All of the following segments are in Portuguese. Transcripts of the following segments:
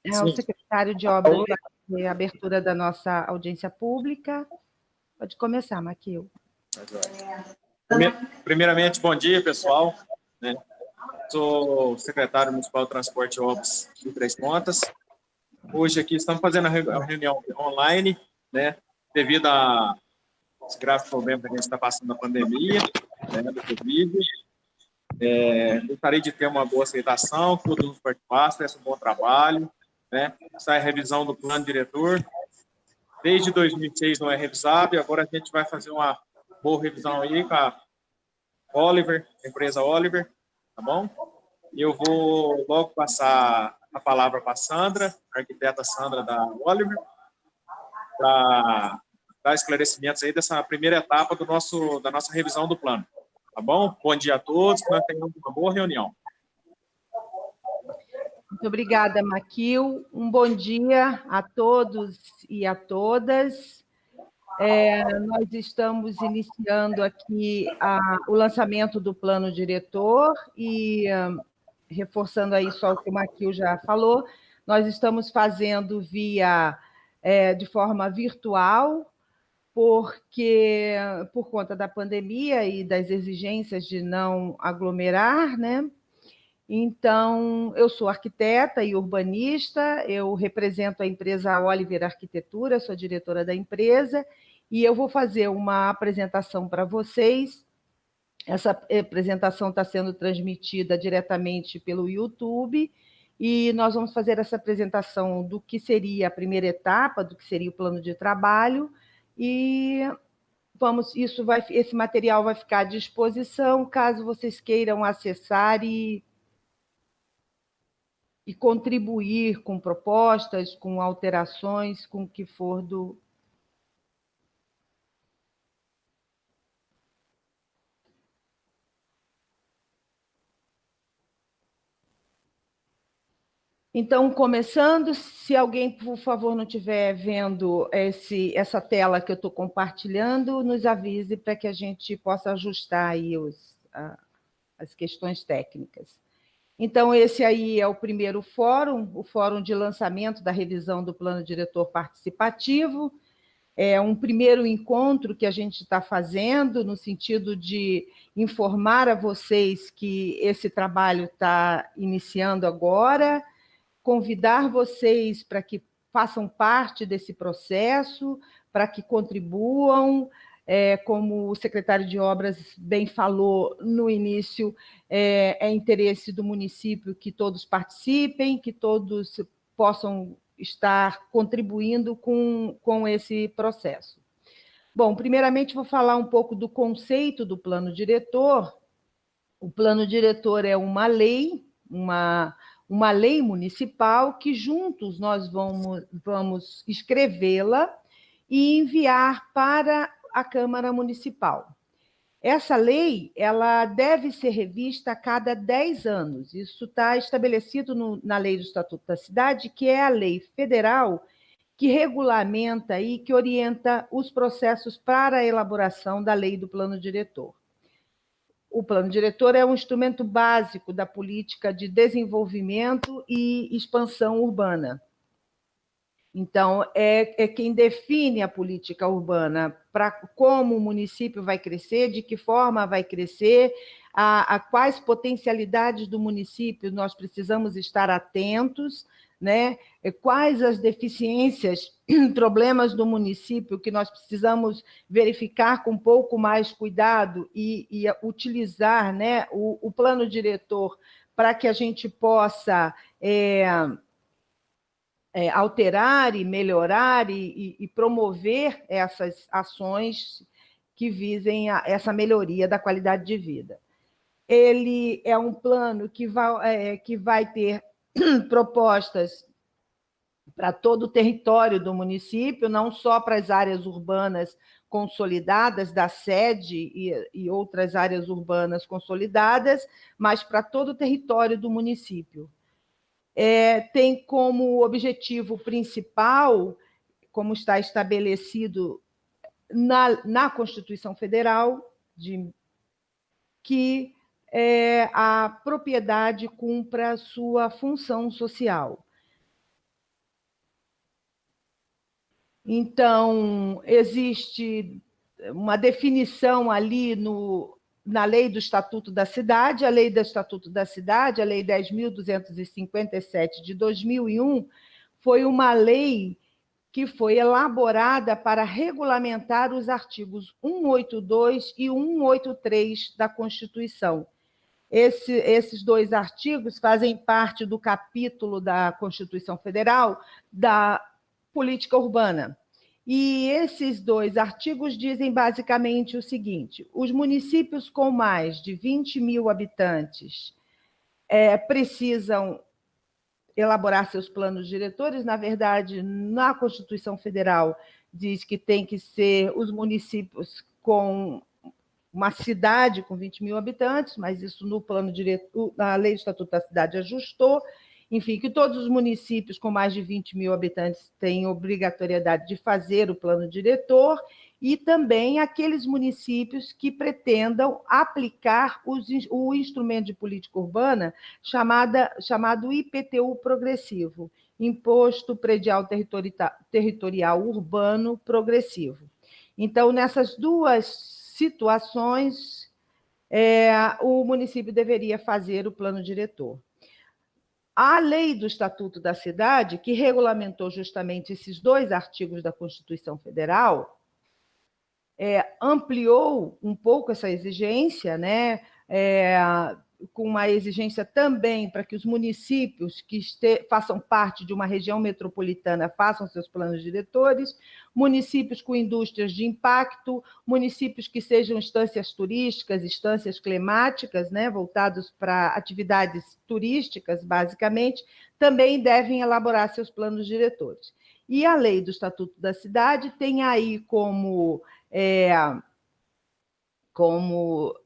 O secretário de Obras vai fazer a abertura da nossa audiência pública. Pode começar, Maquil. Primeiramente, bom dia, pessoal. Sou secretário municipal de Transporte e Obras de Três Pontas. Hoje aqui estamos fazendo a reunião online, devido aos graves problemas que a gente está passando na pandemia, do Covid. Gostaria de ter uma boa aceitação, que todos os participantes façam um bom trabalho. Essa é a revisão do plano diretor. Desde 2006 não é revisado, e agora a gente vai fazer uma boa revisão aí com a Oliver, a empresa Oliver, tá bom? E eu vou logo passar a palavra para a Sandra, a arquiteta Sandra da Oliver, para dar esclarecimentos aí dessa primeira etapa da nossa revisão do plano. Tá bom? Bom dia a todos, que nós tenhamos uma boa reunião. Muito obrigada, Maquil. Um bom dia a todos e a todas. Nós estamos iniciando aqui o lançamento do plano diretor e, reforçando aí só o que o Maquil já falou, nós estamos fazendo de forma virtual, porque por conta da pandemia e das exigências de não aglomerar, né? Então, eu sou arquiteta e urbanista, eu represento a empresa Oliver Arquitetura, sou diretora da empresa, e eu vou fazer uma apresentação para vocês. Essa apresentação está sendo transmitida diretamente pelo YouTube, e nós vamos fazer essa apresentação do que seria a primeira etapa, do que seria o plano de trabalho, e esse material vai ficar à disposição, caso vocês queiram acessar e contribuir com propostas, com alterações, com o que for do... Então, começando, se alguém, por favor, não estiver vendo essa tela que eu estou compartilhando, nos avise para que a gente possa ajustar aí as questões técnicas. Então, esse aí é o primeiro fórum, o fórum de lançamento da revisão do Plano Diretor Participativo. É um primeiro encontro que a gente está fazendo, no sentido de informar a vocês que esse trabalho está iniciando agora, convidar vocês para que façam parte desse processo, para que contribuam. Como o secretário de Obras bem falou no início, é interesse do município que todos participem, que todos possam estar contribuindo com esse processo. Bom, primeiramente vou falar um pouco do conceito do plano diretor. O plano diretor é uma lei, uma lei municipal que juntos nós vamos escrevê-la e enviar para a Câmara Municipal. Essa lei ela deve ser revista a cada 10 anos. Isso está estabelecido na Lei do Estatuto da Cidade, que é a lei federal que regulamenta e que orienta os processos para a elaboração da lei do plano diretor. O plano diretor é um instrumento básico da política de desenvolvimento e expansão urbana. Então, é quem define a política urbana, para como o município vai crescer, de que forma vai crescer, a quais potencialidades do município nós precisamos estar atentos, né? Quais as deficiências, problemas do município que nós precisamos verificar com um pouco mais cuidado e utilizar, né, o plano diretor para que a gente possa alterar e melhorar e promover essas ações que visem essa melhoria da qualidade de vida. Ele é um plano que vai ter propostas para todo o território do município, não só para as áreas urbanas consolidadas da sede e outras áreas urbanas consolidadas, mas para todo o território do município. Tem como objetivo principal, como está estabelecido na Constituição Federal, que a propriedade cumpra sua função social. Então, existe uma definição ali na lei do Estatuto da Cidade, a lei do Estatuto da Cidade, a lei 10.257 de 2001, foi uma lei que foi elaborada para regulamentar os artigos 182 e 183 da Constituição. Esses dois artigos fazem parte do capítulo da Constituição Federal da política urbana. E esses dois artigos dizem basicamente o seguinte: os municípios com mais de 20 mil habitantes precisam elaborar seus planos diretores. Na verdade, na Constituição Federal diz que tem que ser os municípios com uma cidade com 20 mil habitantes, mas isso no plano diretor, na lei do Estatuto da Cidade ajustou, enfim, que todos os municípios com mais de 20 mil habitantes têm obrigatoriedade de fazer o plano diretor, e também aqueles municípios que pretendam aplicar o instrumento de política urbana chamado IPTU progressivo, Imposto Predial Territorial Urbano Progressivo. Então, nessas duas situações, o município deveria fazer o plano diretor. A lei do Estatuto da Cidade, que regulamentou justamente esses dois artigos da Constituição Federal, ampliou um pouco essa exigência, né? Com uma exigência também para que os municípios que façam parte de uma região metropolitana façam seus planos diretores, municípios com indústrias de impacto, municípios que sejam instâncias turísticas, instâncias climáticas, né, voltados para atividades turísticas, basicamente, também devem elaborar seus planos diretores. E a lei do Estatuto da Cidade tem aí como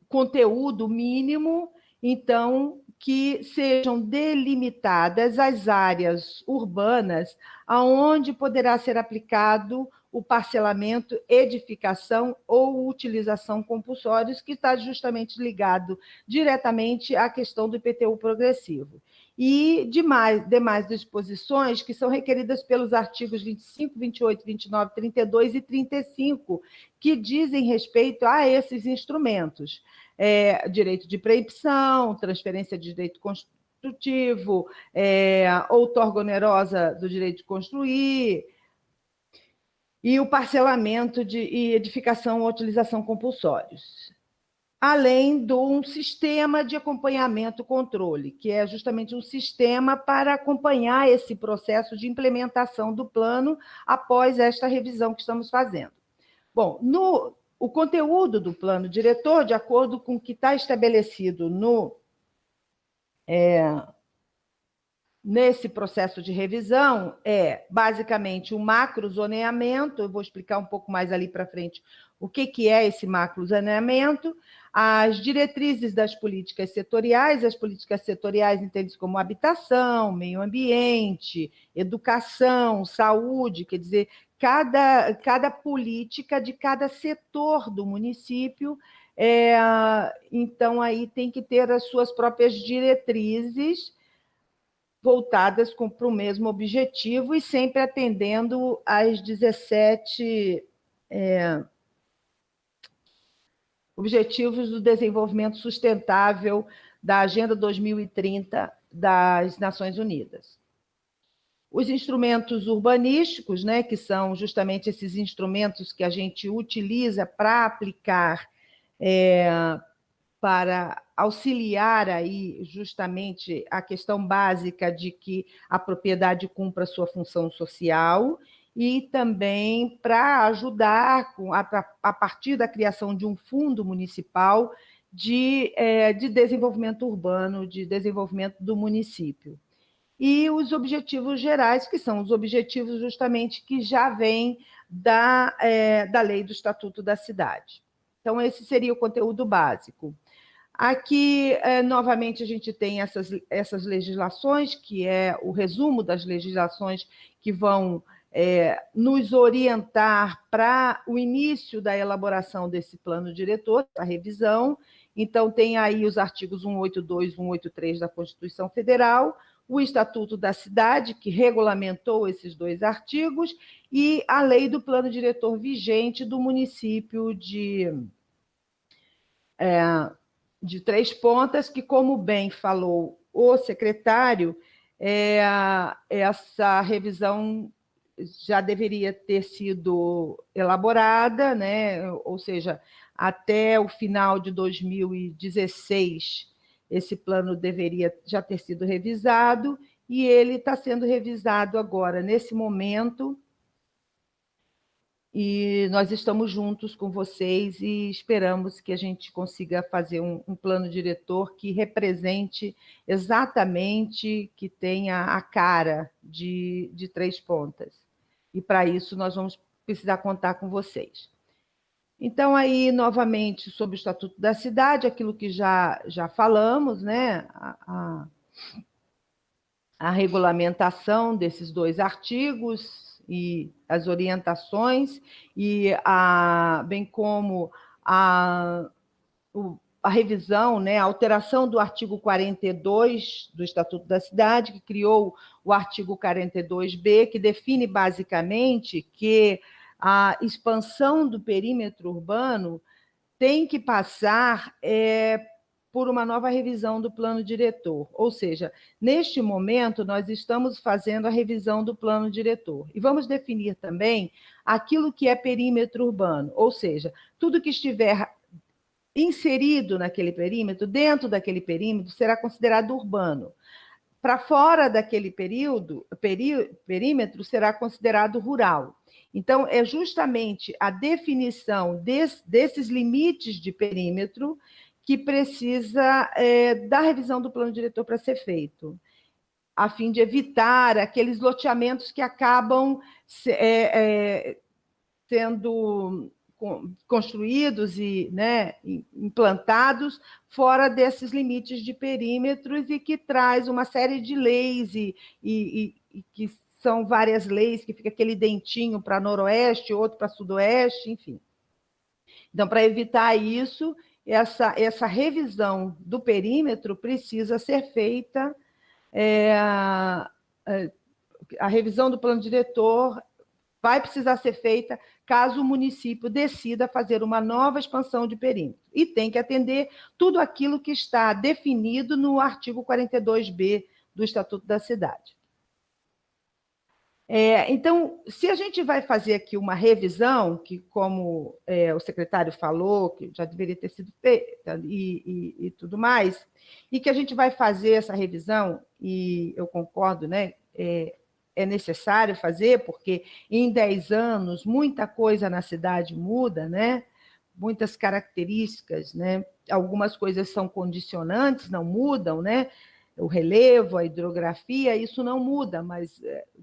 conteúdo mínimo, então, que sejam delimitadas as áreas urbanas aonde poderá ser aplicado o parcelamento, edificação ou utilização compulsórios, que está justamente ligado diretamente à questão do IPTU progressivo. E demais disposições que são requeridas pelos artigos 25, 28, 29, 32 e 35, que dizem respeito a esses instrumentos. Direito de preempção, transferência de direito construtivo, outorga onerosa do direito de construir, e o parcelamento e edificação ou utilização compulsórios. Além de um sistema de acompanhamento e controle, que é justamente um sistema para acompanhar esse processo de implementação do plano após esta revisão que estamos fazendo. Bom, o conteúdo do plano diretor, de acordo com o que está estabelecido nesse processo de revisão, basicamente um macrozoneamento. Eu vou explicar um pouco mais ali para frente o que é esse macrozoneamento, as diretrizes das políticas setoriais. As políticas setoriais entendem-se como habitação, meio ambiente, educação, saúde, quer dizer, cada política de cada setor do município. Então, aí tem que ter as suas próprias diretrizes voltadas para o mesmo objetivo e sempre atendendo às 17 Objetivos do Desenvolvimento Sustentável da Agenda 2030 das Nações Unidas. Os instrumentos urbanísticos, né, que são justamente esses instrumentos que a gente utiliza para aplicar, para auxiliar aí justamente a questão básica de que a propriedade cumpra sua função social, e também para ajudar a partir da criação de um fundo municipal de desenvolvimento urbano, de desenvolvimento do município. E os objetivos gerais, que são os objetivos justamente que já vêm da lei do Estatuto da Cidade. Então, esse seria o conteúdo básico. Aqui, novamente, a gente tem essas legislações, que é o resumo das legislações que vão nos orientar para o início da elaboração desse plano diretor, a revisão. Então, tem aí os artigos 182 e 183 da Constituição Federal, o Estatuto da Cidade, que regulamentou esses 2 artigos, e a lei do plano diretor vigente do município de Três Pontas, que, como bem falou o secretário, essa revisão já deveria ter sido elaborada, né? Ou seja, até o final de 2016, esse plano deveria já ter sido revisado, e ele está sendo revisado agora, nesse momento, e nós estamos juntos com vocês e esperamos que a gente consiga fazer um plano diretor que represente exatamente, que tenha a cara de Três Pontas. E, para isso, nós vamos precisar contar com vocês. Então, aí, novamente, sobre o Estatuto da Cidade, aquilo que já falamos, né? A regulamentação desses 2 artigos e as orientações, e bem como a revisão, né, a alteração do artigo 42 do Estatuto da Cidade, que criou o artigo 42B, que define basicamente que a expansão do perímetro urbano tem que passar por uma nova revisão do plano diretor. Ou seja, neste momento, nós estamos fazendo a revisão do plano diretor. E vamos definir também aquilo que é perímetro urbano, ou seja, tudo que estiver inserido naquele perímetro, dentro daquele perímetro, será considerado urbano. Para fora daquele perímetro, será considerado rural. Então, é justamente a definição desses limites de perímetro que precisa da revisão do plano diretor para ser feito, a fim de evitar aqueles loteamentos que acabam sendo construídos e, né, implantados fora desses limites de perímetros, e que traz uma série de leis e que são várias leis, que fica aquele dentinho para noroeste, outro para sudoeste, enfim. Então, para evitar isso, essa revisão do perímetro precisa ser feita, a revisão do plano diretor vai precisar ser feita caso o município decida fazer uma nova expansão de perímetro. E tem que atender tudo aquilo que está definido no artigo 42B do Estatuto da Cidade. Então, se a gente vai fazer aqui uma revisão, que, como o secretário falou, que já deveria ter sido feita e tudo mais, e que a gente vai fazer essa revisão, e eu concordo, né? É necessário fazer, porque em 10 anos muita coisa na cidade muda, né? Muitas características, né? Algumas coisas são condicionantes, não mudam, né? O relevo, a hidrografia, isso não muda, mas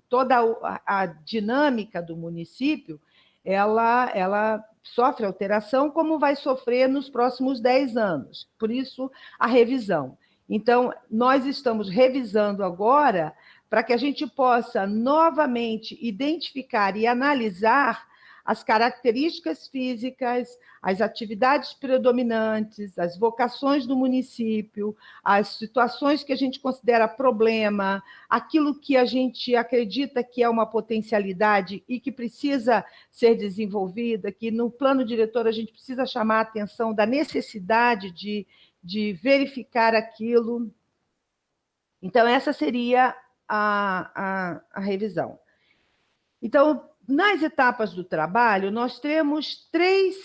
toda a dinâmica do município, ela sofre alteração, como vai sofrer nos próximos 10 anos. Por isso, a revisão. Então, nós estamos revisando agora para que a gente possa novamente identificar e analisar as características físicas, as atividades predominantes, as vocações do município, as situações que a gente considera problema, aquilo que a gente acredita que é uma potencialidade e que precisa ser desenvolvida, que no plano diretor a gente precisa chamar a atenção da necessidade de verificar aquilo. Então, essa seria a revisão. Então, nas etapas do trabalho, nós temos três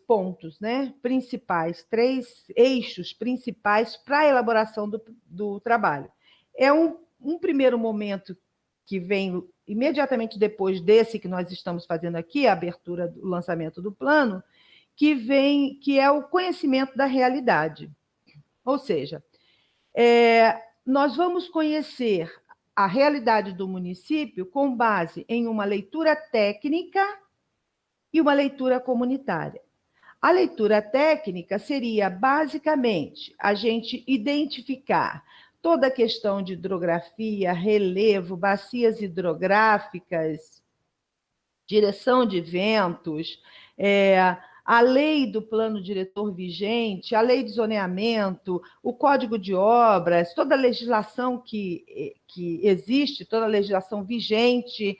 pontos, né, principais, 3 eixos principais para a elaboração do trabalho. É um primeiro momento que vem imediatamente depois desse que nós estamos fazendo aqui, a abertura do lançamento do plano, que é o conhecimento da realidade. Ou seja, nós vamos conhecer a realidade do município com base em uma leitura técnica e uma leitura comunitária. A leitura técnica seria, basicamente, a gente identificar toda a questão de hidrografia, relevo, bacias hidrográficas, direção de ventos, a lei do plano diretor vigente, a lei de zoneamento, o Código de Obras, toda a legislação que existe, toda a legislação vigente.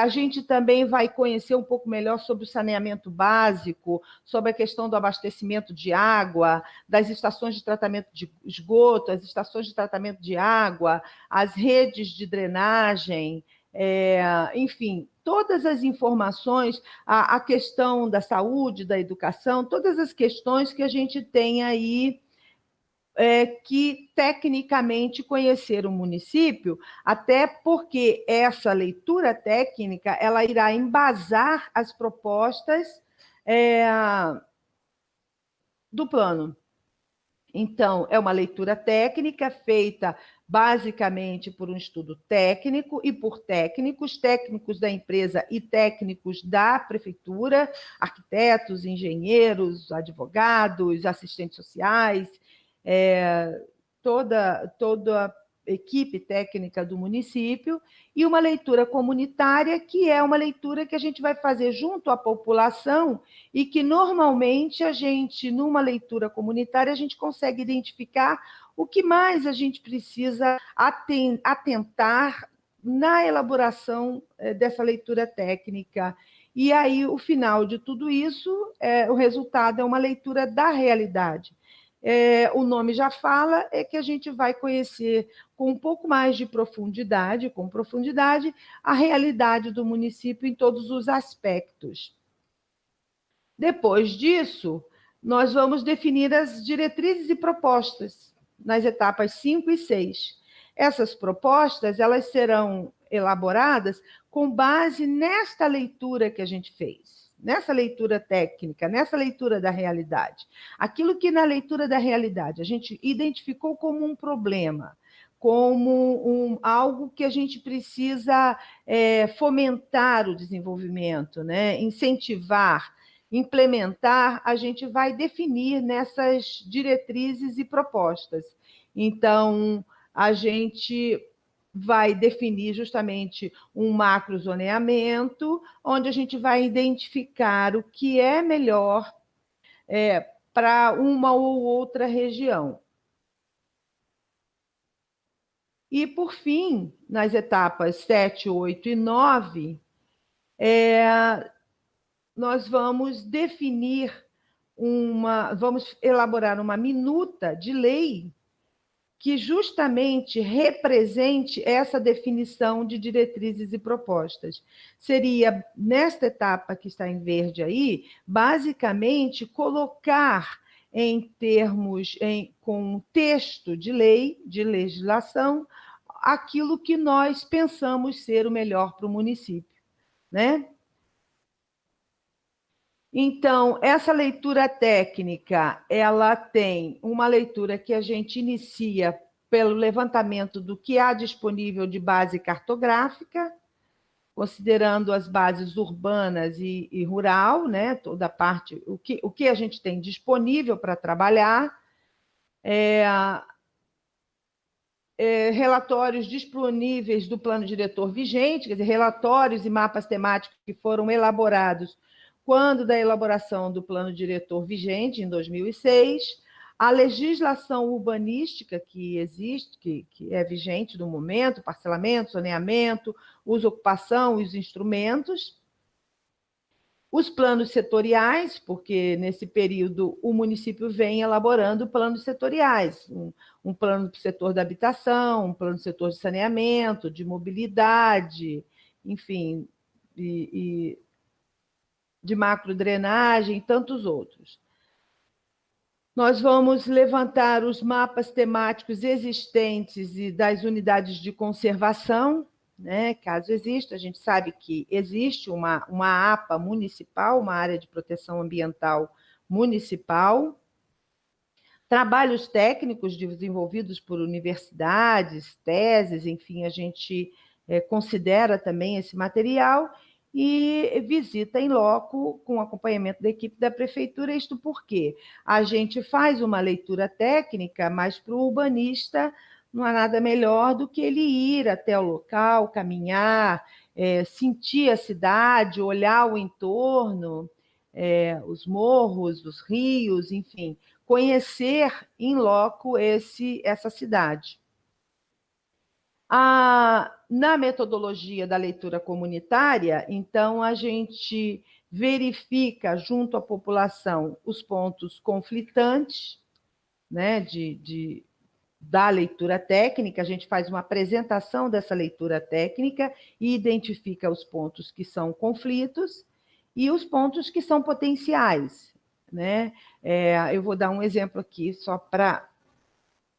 A gente também vai conhecer um pouco melhor sobre o saneamento básico, sobre a questão do abastecimento de água, das estações de tratamento de esgoto, as estações de tratamento de água, as redes de drenagem, enfim, todas as informações, a questão da saúde, da educação, todas as questões que a gente tem aí que tecnicamente conhecer o município, até porque essa leitura técnica ela irá embasar as propostas do plano. Então, é uma leitura técnica feita basicamente por um estudo técnico e por técnicos da empresa e técnicos da prefeitura, arquitetos, engenheiros, advogados, assistentes sociais, toda a equipe técnica do município, e uma leitura comunitária, que é uma leitura que a gente vai fazer junto à população e que, normalmente, a gente, numa leitura comunitária, a gente consegue identificar o que mais a gente precisa atentar na elaboração dessa leitura técnica. E aí, o final de tudo isso, o resultado é uma leitura da realidade. O nome já fala, é que a gente vai conhecer com um pouco mais de profundidade, a realidade do município em todos os aspectos. Depois disso, nós vamos definir as diretrizes e propostas nas etapas 5 e 6. Essas propostas, elas serão elaboradas com base nesta leitura que a gente fez, nessa leitura técnica, nessa leitura da realidade. Aquilo que na leitura da realidade a gente identificou como um problema, como algo que a gente precisa fomentar o desenvolvimento, né? Incentivar, implementar, a gente vai definir nessas diretrizes e propostas. Então, a gente vai definir justamente um macrozoneamento, onde a gente vai identificar o que é melhor para uma ou outra região. E, por fim, nas etapas 7, 8 e 9, nós vamos vamos elaborar uma minuta de lei que justamente represente essa definição de diretrizes e propostas. Seria, nesta etapa que está em verde aí, basicamente colocar em termos, com texto de lei, de legislação, aquilo que nós pensamos ser o melhor para o município, né? Então, essa leitura técnica, ela tem uma leitura que a gente inicia pelo levantamento do que há disponível de base cartográfica, considerando as bases urbanas e rural, né? Toda a parte, o que a gente tem disponível para trabalhar, relatórios disponíveis do plano diretor vigente, quer dizer, relatórios e mapas temáticos que foram elaborados quando da elaboração do plano diretor vigente, em 2006, a legislação urbanística que existe, que é vigente no momento, parcelamento, zoneamento, uso, ocupação e os instrumentos, os planos setoriais, porque nesse período o município vem elaborando planos setoriais, um plano para o setor da habitação, um plano do setor de saneamento, de mobilidade, enfim, e de macrodrenagem e tantos outros. Nós vamos levantar os mapas temáticos existentes e das unidades de conservação, né? Caso exista, a gente sabe que existe uma APA municipal, uma área de proteção ambiental municipal, trabalhos técnicos desenvolvidos por universidades, teses, enfim, a gente considera também esse material, e visita em loco com acompanhamento da equipe da prefeitura. Isto porque a gente faz uma leitura técnica, mas para o urbanista não há nada melhor do que ele ir até o local, caminhar, sentir a cidade, olhar o entorno, os morros, os rios, enfim, conhecer em loco essa cidade. Na metodologia da leitura comunitária, então, a gente verifica junto à população os pontos conflitantes, né, da leitura técnica, a gente faz uma apresentação dessa leitura técnica e identifica os pontos que são conflitos e os pontos que são potenciais, né? Eu vou dar um exemplo aqui só para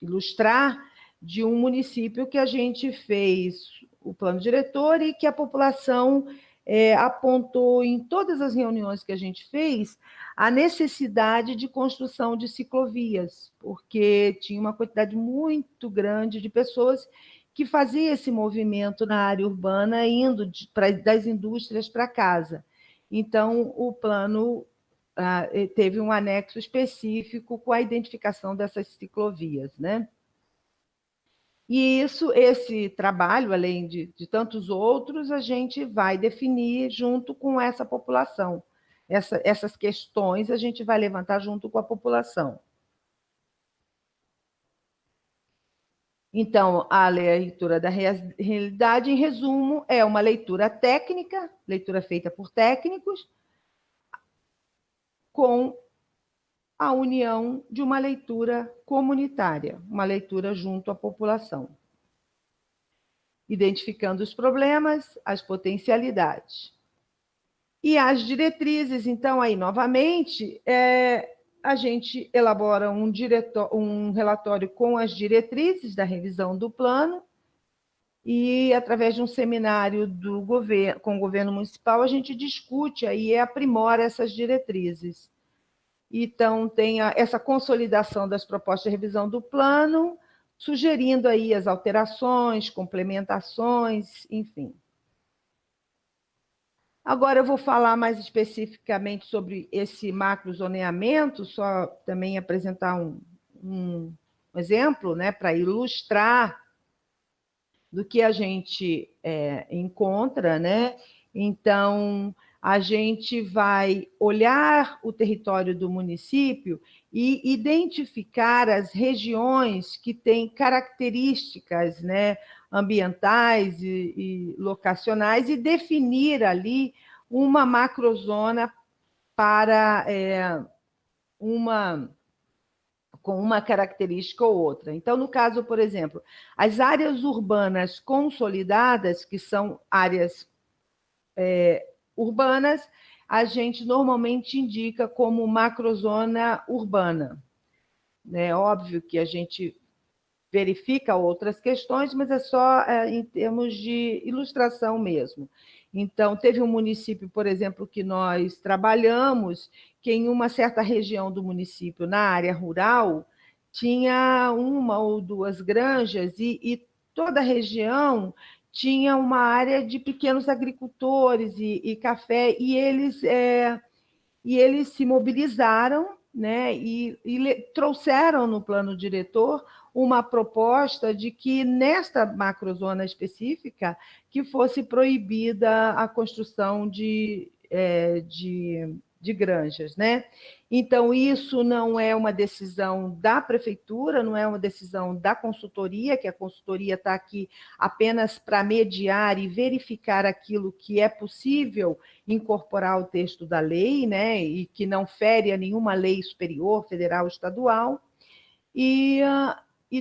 ilustrar de um município que a gente fez o plano diretor e que a população apontou em todas as reuniões que a gente fez a necessidade de construção de ciclovias, porque tinha uma quantidade muito grande de pessoas que faziam esse movimento na área urbana, indo das indústrias para casa. Então, o plano teve um anexo específico com a identificação dessas ciclovias, né? E esse trabalho, além de tantos outros, a gente vai definir junto com essa população. Essas questões a gente vai levantar junto com a população. Então, a leitura da realidade, em resumo, é uma leitura técnica, leitura feita por técnicos, com a união de uma leitura comunitária, uma leitura junto à população, identificando os problemas, as potencialidades. E as diretrizes, então, aí, novamente, a gente elabora um relatório com as diretrizes da revisão do plano e, através de um seminário com o governo municipal, a gente discute aí e aprimora essas diretrizes. Então, tem essa consolidação das propostas de revisão do plano, sugerindo aí as alterações, complementações, enfim. Agora eu vou falar mais especificamente sobre esse macrozoneamento, só também apresentar um exemplo, né, para ilustrar do que a gente encontra, né? Então, a gente vai olhar o território do município e identificar as regiões que têm características, né, ambientais e locacionais e definir ali uma macrozona para com uma característica ou outra. Então, no caso, por exemplo, as áreas urbanas consolidadas, que são áreas urbanas, a gente normalmente indica como macrozona urbana. É óbvio que a gente verifica outras questões, mas é só em termos de ilustração mesmo. Então, teve um município, por exemplo, que nós trabalhamos, que em uma certa região do município, na área rural, tinha uma ou duas granjas e toda a região tinha uma área de pequenos agricultores e café, e eles se mobilizaram, né, e trouxeram no plano diretor uma proposta de que, nesta macrozona específica, que fosse proibida a construção de granjas, né? Então, isso não é uma decisão da prefeitura, não é uma decisão da consultoria, que a consultoria está aqui apenas para mediar e verificar aquilo que é possível incorporar ao texto da lei, né? E que não fere a nenhuma lei superior, federal, estadual, e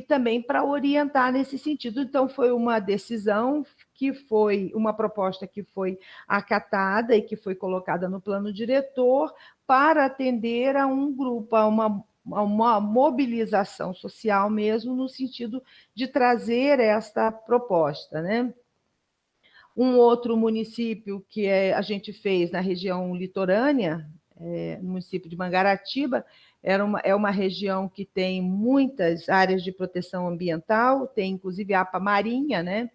também para orientar nesse sentido. Então, foi uma decisão que foi uma proposta que foi acatada e que foi colocada no plano diretor para atender a um grupo, a uma mobilização social mesmo, no sentido de trazer esta proposta, né? Um outro município que a gente fez na região litorânea, no município de Mangaratiba, é uma região que tem muitas áreas de proteção ambiental, tem inclusive a APA Marinha, né,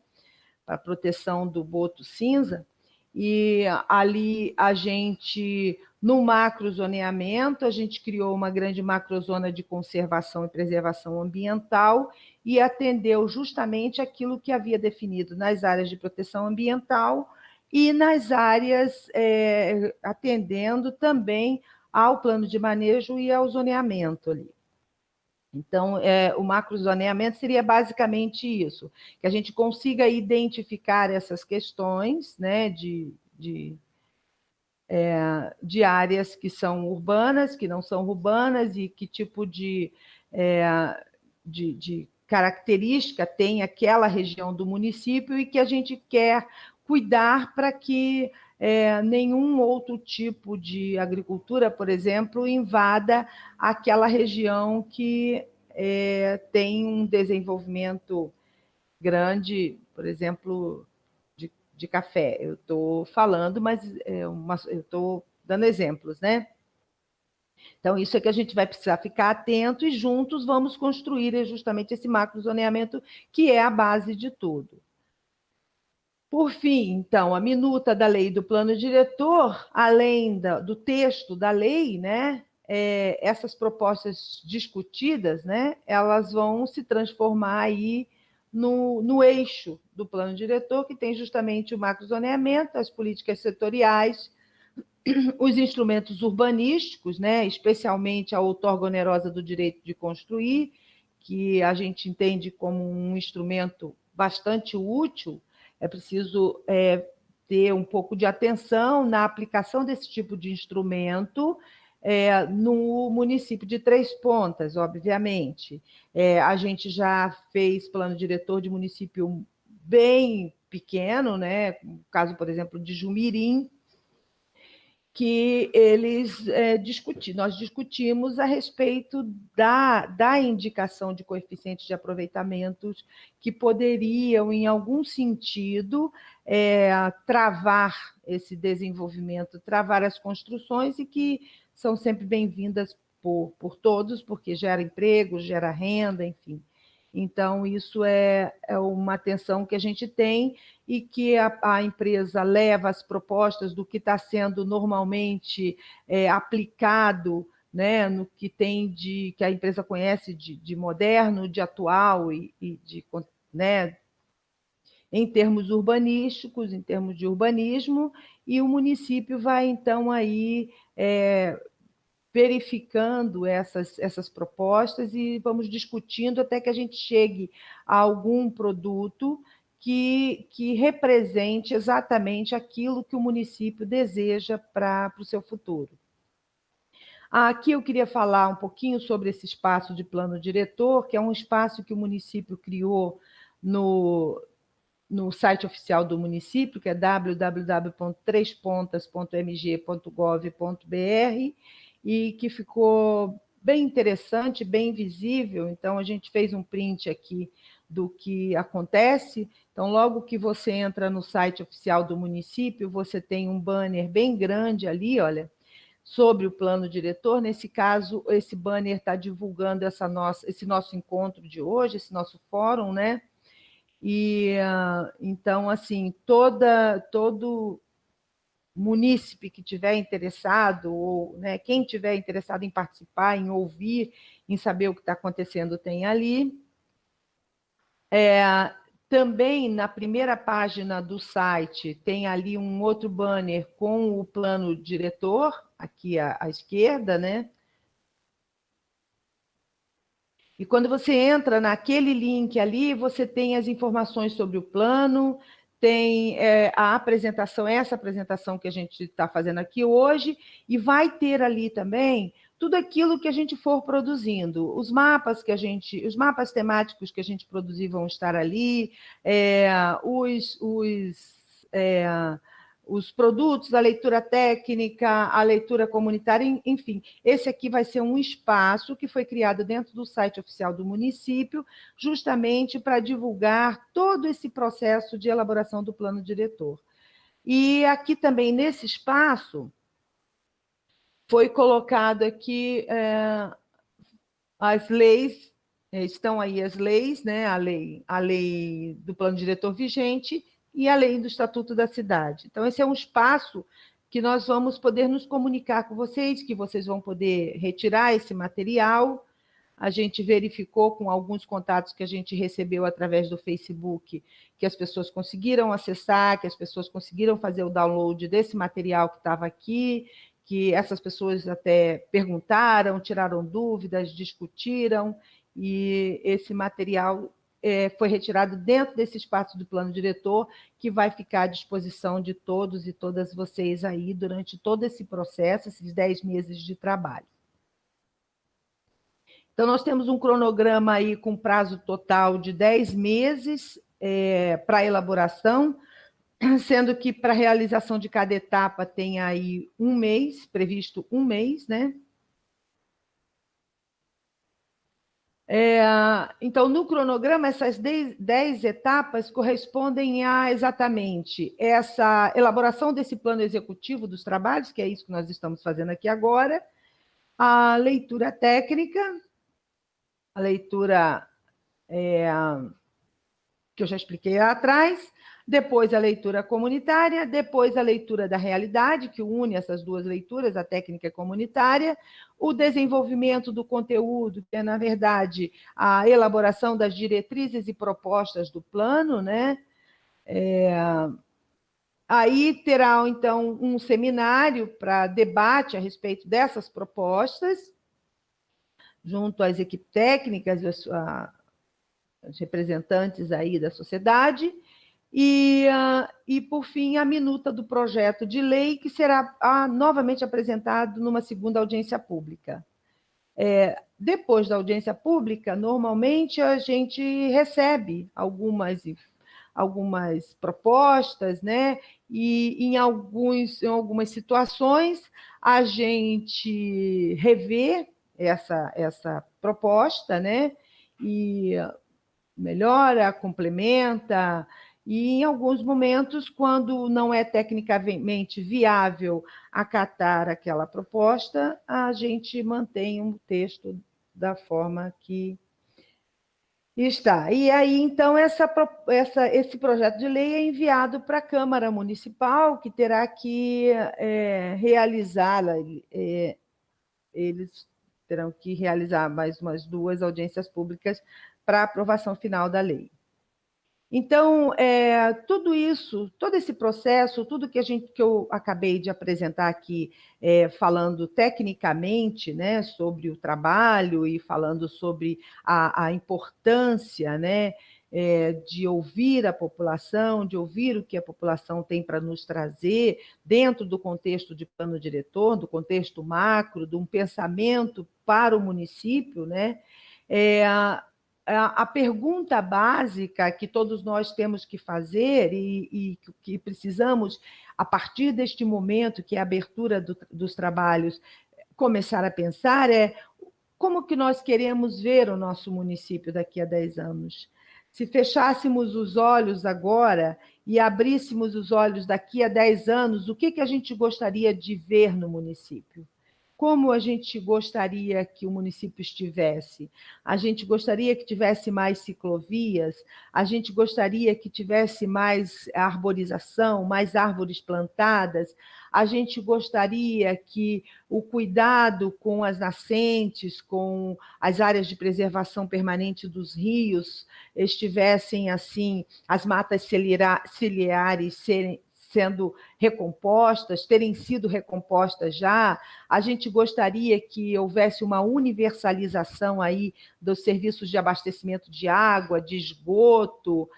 para proteção do boto cinza, e ali a gente, no macrozoneamento, a gente criou uma grande macrozona de conservação e preservação ambiental e atendeu justamente aquilo que havia definido nas áreas de proteção ambiental e nas áreas atendendo também ao plano de manejo e ao zoneamento ali. Então, o macrozoneamento seria basicamente isso, que a gente consiga identificar essas questões, né, de áreas que são urbanas, que não são urbanas, e que tipo de característica tem aquela região do município, e que a gente quer cuidar para que nenhum outro tipo de agricultura, por exemplo, invada aquela região que tem um desenvolvimento grande, por exemplo, de café. Eu estou falando, mas eu estou dando exemplos, né? Então, isso é que a gente vai precisar ficar atento, e juntos vamos construir justamente esse macrozoneamento, que é a base de tudo. Por fim, então, a minuta da lei do plano diretor, além do texto da lei, né, essas propostas discutidas, né, elas vão se transformar aí no eixo do plano diretor, que tem justamente o macrozoneamento, as políticas setoriais, os instrumentos urbanísticos, né, especialmente a outorga onerosa do direito de construir, que a gente entende como um instrumento bastante útil. É preciso ter um pouco de atenção na aplicação desse tipo de instrumento no município de Três Pontas, obviamente. A gente já fez plano diretor de município bem pequeno, né? No caso, por exemplo, de Jumirim, que nós discutimos a respeito da indicação de coeficientes de aproveitamentos que poderiam, em algum sentido, travar esse desenvolvimento, travar as construções, e que são sempre bem-vindas por todos, porque gera emprego, gera renda, enfim. Então, isso é uma atenção que a gente tem, e que a empresa leva as propostas do que está sendo normalmente aplicado, né, no que tem que a empresa conhece de moderno, de atual, né, em termos urbanísticos, em termos de urbanismo, e o município vai, então, aí verificando essas propostas, e vamos discutindo até que a gente chegue a algum produto que represente exatamente aquilo que o município deseja para o seu futuro. Aqui eu queria falar um pouquinho sobre esse espaço de plano diretor, que é um espaço que o município criou no site oficial do município, que é www.trespontas.mg.gov.br, e que ficou bem interessante, bem visível. Então, a gente fez um print aqui do que acontece. Então, logo que você entra no site oficial do município, você tem um banner bem grande ali, olha, sobre o plano diretor. Nesse caso, esse banner está divulgando esse nosso encontro de hoje, esse nosso fórum, né? E então, assim, todo munícipe que tiver interessado, ou, né, quem tiver interessado em participar, em ouvir, em saber o que está acontecendo, tem ali. Também na primeira página do site tem ali um outro banner com o plano diretor, aqui à esquerda, né? E quando você entra naquele link ali, você tem as informações sobre o plano, tem a apresentação, essa apresentação que a gente está fazendo aqui hoje, e vai ter ali também tudo aquilo que a gente for produzindo. Os mapas temáticos que a gente produzir vão estar ali, os produtos, a leitura técnica, a leitura comunitária, enfim. Esse aqui vai ser um espaço que foi criado dentro do site oficial do município, justamente para divulgar todo esse processo de elaboração do plano diretor. E aqui também, nesse espaço, foi colocado aqui as leis, estão aí as leis, né? A lei do plano diretor vigente e a lei do Estatuto da Cidade. Então, esse é um espaço que nós vamos poder nos comunicar com vocês, que vocês vão poder retirar esse material, A gente verificou com alguns contatos que a gente recebeu através do Facebook que as pessoas conseguiram acessar, que as pessoas conseguiram fazer o download desse material que estava aqui, que essas pessoas até perguntaram, tiraram dúvidas, discutiram, e esse material foi retirado dentro desse espaço do plano diretor, que vai ficar à disposição de todos e todas vocês aí durante todo esse processo, esses 10 meses de trabalho. Então, nós temos um cronograma aí com prazo total de 10 meses para elaboração, sendo que para a realização de cada etapa tem aí um mês, previsto um mês, né? Então, no cronograma, essas 10 etapas correspondem a exatamente essa elaboração desse plano executivo dos trabalhos, que é isso que nós estamos fazendo aqui agora, a leitura técnica, a leitura que eu já expliquei lá atrás, depois a leitura comunitária, depois a leitura da realidade, que une essas duas leituras, a técnica e a comunitária, o desenvolvimento do conteúdo, que é, na verdade, a elaboração das diretrizes e propostas do plano, né? Aí terá, então, um seminário para debate a respeito dessas propostas, junto às equipes técnicas, os representantes aí da sociedade, e, por fim, a minuta do projeto de lei, que será novamente apresentado numa segunda audiência pública. Depois da audiência pública, normalmente a gente recebe algumas propostas, né? E em algumas situações a gente revê essa proposta, né? E melhora, complementa, e em alguns momentos, quando não é tecnicamente viável acatar aquela proposta, a gente mantém um texto da forma que está. E aí, então, esse projeto de lei é enviado para a Câmara Municipal, que terá que realizá-la. Eles terão que realizar mais umas 2 audiências públicas para a aprovação final da lei. Então, tudo isso, todo esse processo, tudo que eu acabei de apresentar aqui, falando tecnicamente, né, sobre o trabalho e falando sobre a importância, né, de ouvir a população, de ouvir o que a população tem para nos trazer, dentro do contexto de plano diretor, do contexto macro, de um pensamento para o município, né? A pergunta básica que todos nós temos que fazer e que precisamos, a partir deste momento, que é a abertura dos trabalhos, começar a pensar como que nós queremos ver o nosso município daqui a 10 anos. Se fechássemos os olhos agora e abríssemos os olhos daqui a 10 anos, o que a gente gostaria de ver no município? Como a gente gostaria que o município estivesse? A gente gostaria que tivesse mais ciclovias, a gente gostaria que tivesse mais arborização, mais árvores plantadas, a gente gostaria que o cuidado com as nascentes, com as áreas de preservação permanente dos rios, estivessem assim, as matas ciliares sendo recompostas, terem sido recompostas já. A gente gostaria que houvesse uma universalização aí dos serviços de abastecimento de água, de esgoto,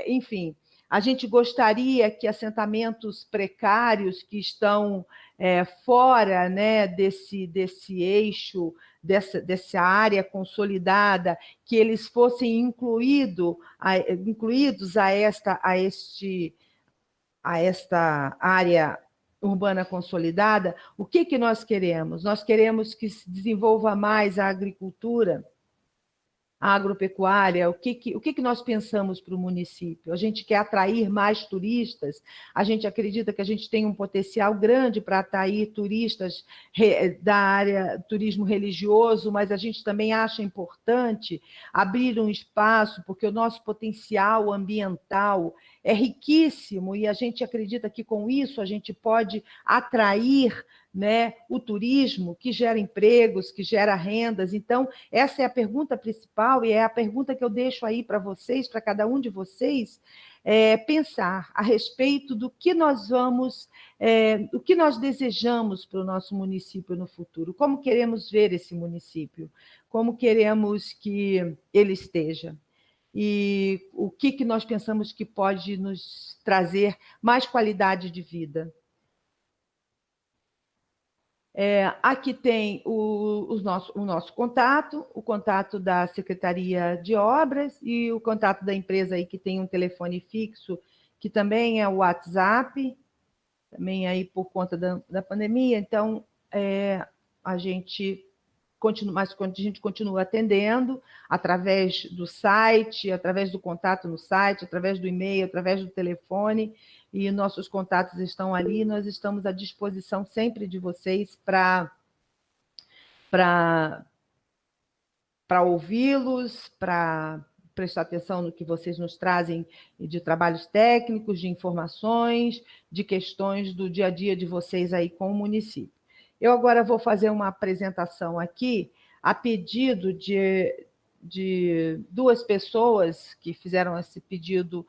enfim. A gente gostaria que assentamentos precários que estão fora, né, desse eixo, dessa área consolidada, que eles fossem incluídos a esta área urbana consolidada. O que nós queremos? Nós queremos que se desenvolva mais a agricultura, a agropecuária. O que nós pensamos para o município? A gente quer atrair mais turistas, a gente acredita que a gente tem um potencial grande para atrair turistas da área turismo religioso, mas a gente também acha importante abrir um espaço, porque o nosso potencial ambiental é riquíssimo, e a gente acredita que com isso a gente pode atrair, né, o turismo, que gera empregos, que gera rendas. Então, essa é a pergunta principal, e é a pergunta que eu deixo aí para vocês, para cada um de vocês, pensar a respeito do que nós vamos, o que nós desejamos para o nosso município no futuro, como queremos ver esse município, como queremos que ele esteja, e o que nós pensamos que pode nos trazer mais qualidade de vida. Aqui tem o nosso contato, o contato da Secretaria de Obras e o contato da empresa aí que tem um telefone fixo, que também é o WhatsApp, também aí por conta da pandemia. Então, a gente continua atendendo através do site, através do contato no site, através do e-mail, através do telefone, e nossos contatos estão ali. Nós estamos à disposição sempre de vocês para ouvi-los, para prestar atenção no que vocês nos trazem de trabalhos técnicos, de informações, de questões do dia a dia de vocês aí com o município. Eu agora vou fazer uma apresentação aqui, a pedido de duas pessoas que fizeram esse pedido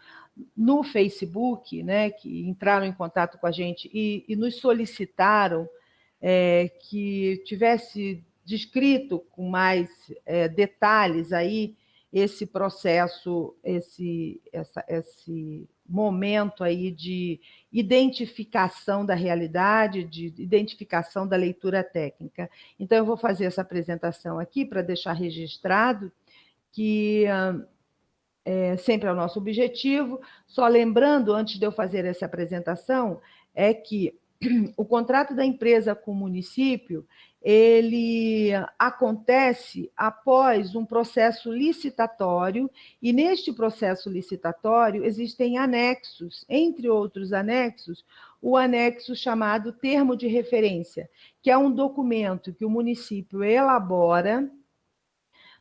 no Facebook, né, que entraram em contato com a gente e nos solicitaram que tivesse descrito com mais detalhes aí esse processo, esse momento aí de identificação da realidade, de identificação da leitura técnica. Então, eu vou fazer essa apresentação aqui para deixar registrado que sempre é o nosso objetivo. Só lembrando, antes de eu fazer essa apresentação, é que o contrato da empresa com o município, ele acontece após um processo licitatório, e neste processo licitatório existem anexos, entre outros anexos, o anexo chamado termo de referência, que é um documento que o município elabora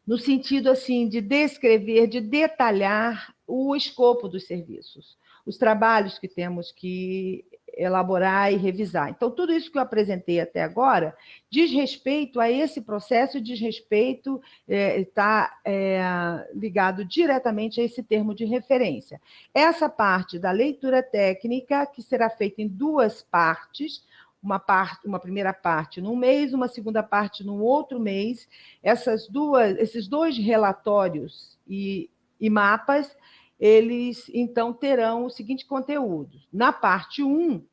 no sentido assim de descrever, de detalhar o escopo dos serviços, os trabalhos que temos que elaborar e revisar. Então, tudo isso que eu apresentei até agora diz respeito a esse processo, diz respeito, está ligado diretamente a esse termo de referência. Essa parte da leitura técnica, que será feita em duas partes, uma primeira parte num mês, uma segunda parte num outro mês. Esses dois relatórios e mapas, eles, então, terão o seguinte conteúdo. Na parte 1,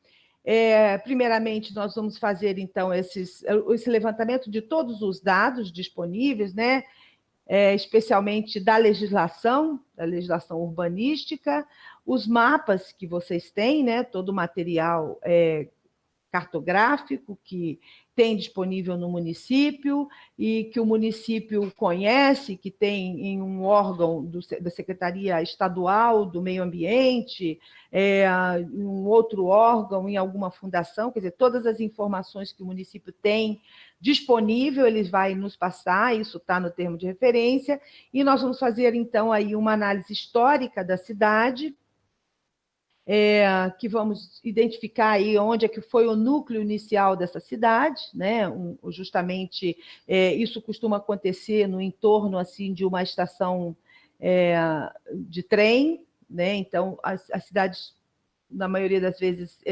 primeiramente, nós vamos fazer, então, esse levantamento de todos os dados disponíveis, né? Especialmente da legislação urbanística, os mapas que vocês têm, né? Todo o material cartográfico que tem disponível no município e que o município conhece, que tem em um órgão da Secretaria Estadual do Meio Ambiente, em um outro órgão, em alguma fundação, quer dizer, todas as informações que o município tem disponível, eles vai nos passar, isso está no termo de referência, e nós vamos fazer, então, aí uma análise histórica da cidade, que vamos identificar aí onde é que foi o núcleo inicial dessa cidade, né? Justamente isso costuma acontecer no entorno assim de uma estação de trem, né? Então as cidades, na maioria das vezes,